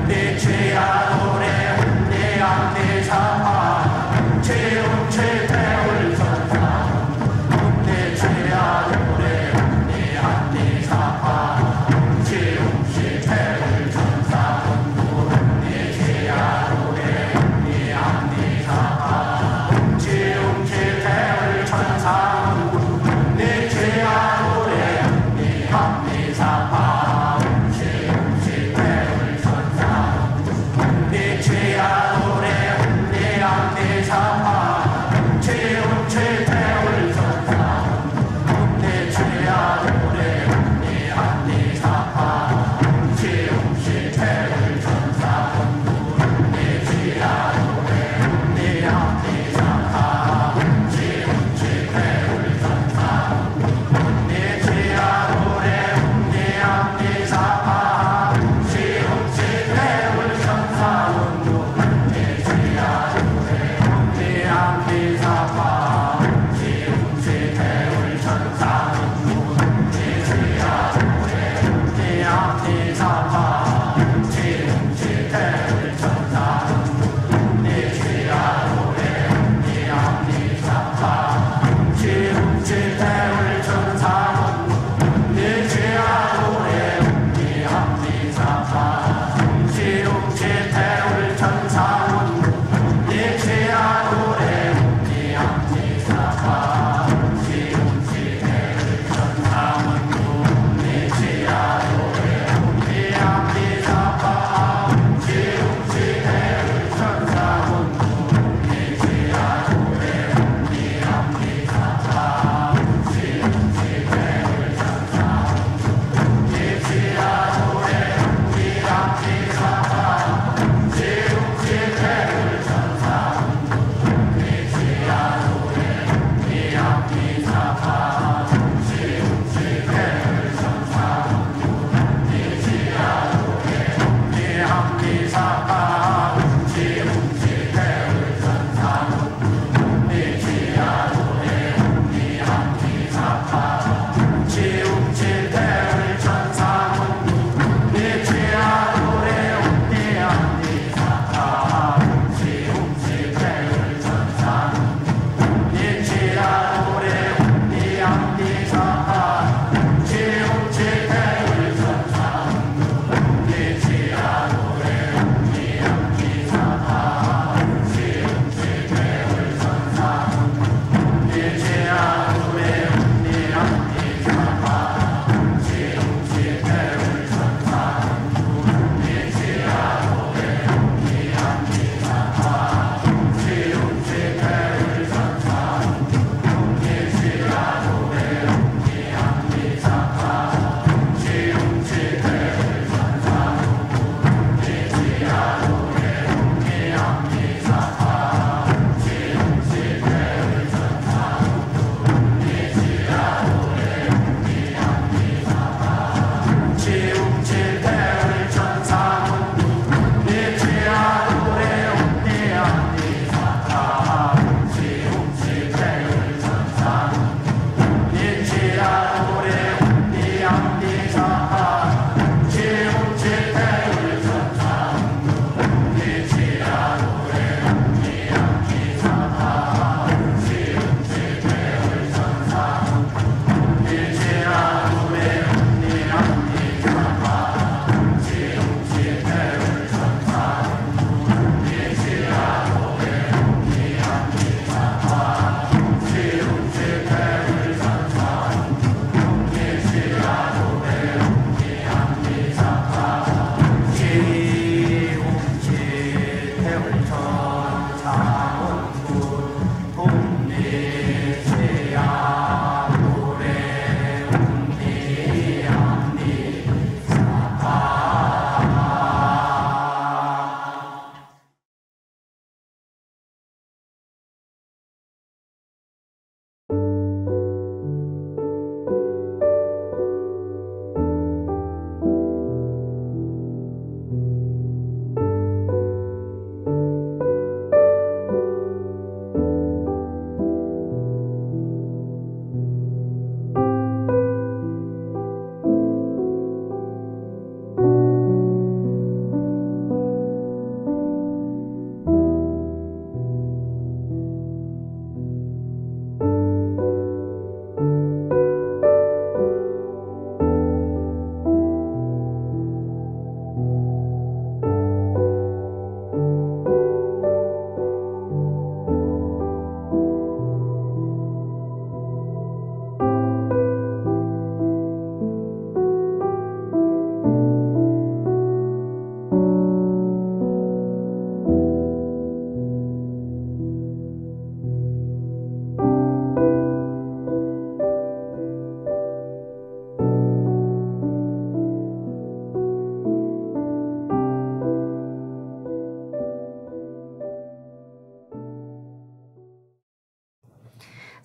웅치야 노래 웅치 합리사파 웅치 태울 천사 웅치야 노래 웅치 합리사파 웅치 태울 천사 웅치야 노래 웅치 합리사파 웅치 태울 천사 웅치야 노래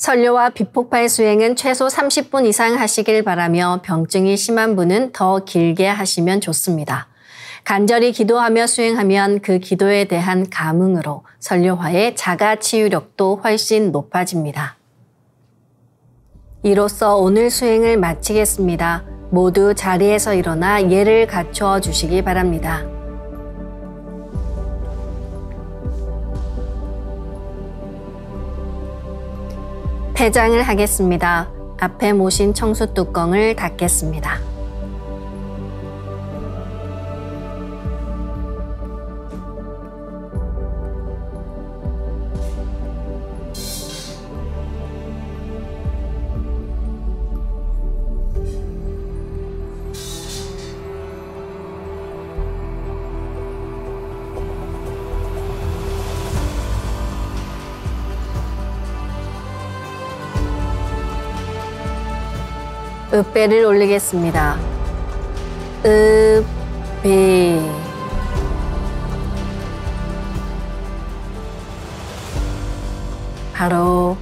설교와 비폭발 수행은 최소 30분 이상 하시길 바라며 병증이 심한 분은 더 길게 하시면 좋습니다. 간절히 기도하며 수행하면 그 기도에 대한 감흥으로 설교화의 자가 치유력도 훨씬 높아집니다. 이로써 오늘 수행을 마치겠습니다. 모두 자리에서 일어나 예를 갖추어 주시기 바랍니다. 폐장을 하겠습니다. 앞에 모신 청수 뚜껑을 닫겠습니다. 읍배를 올리겠습니다. 읍배. 바로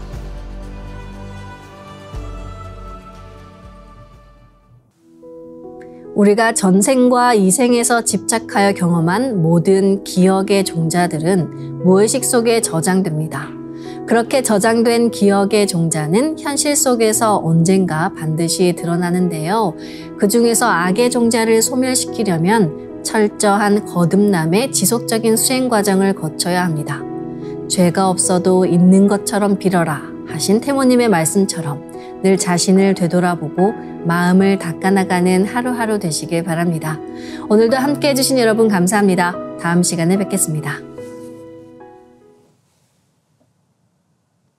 우리가 전생과 이생에서 집착하여 경험한 모든 기억의 종자들은 무의식 속에 저장됩니다. 그렇게 저장된 기억의 종자는 현실 속에서 언젠가 반드시 드러나는데요. 그 중에서 악의 종자를 소멸시키려면 철저한 거듭남의 지속적인 수행 과정을 거쳐야 합니다. 죄가 없어도 있는 것처럼 빌어라 하신 태모님의 말씀처럼 늘 자신을 되돌아보고 마음을 닦아나가는 하루하루 되시길 바랍니다. 오늘도 함께 해주신 여러분 감사합니다. 다음 시간에 뵙겠습니다.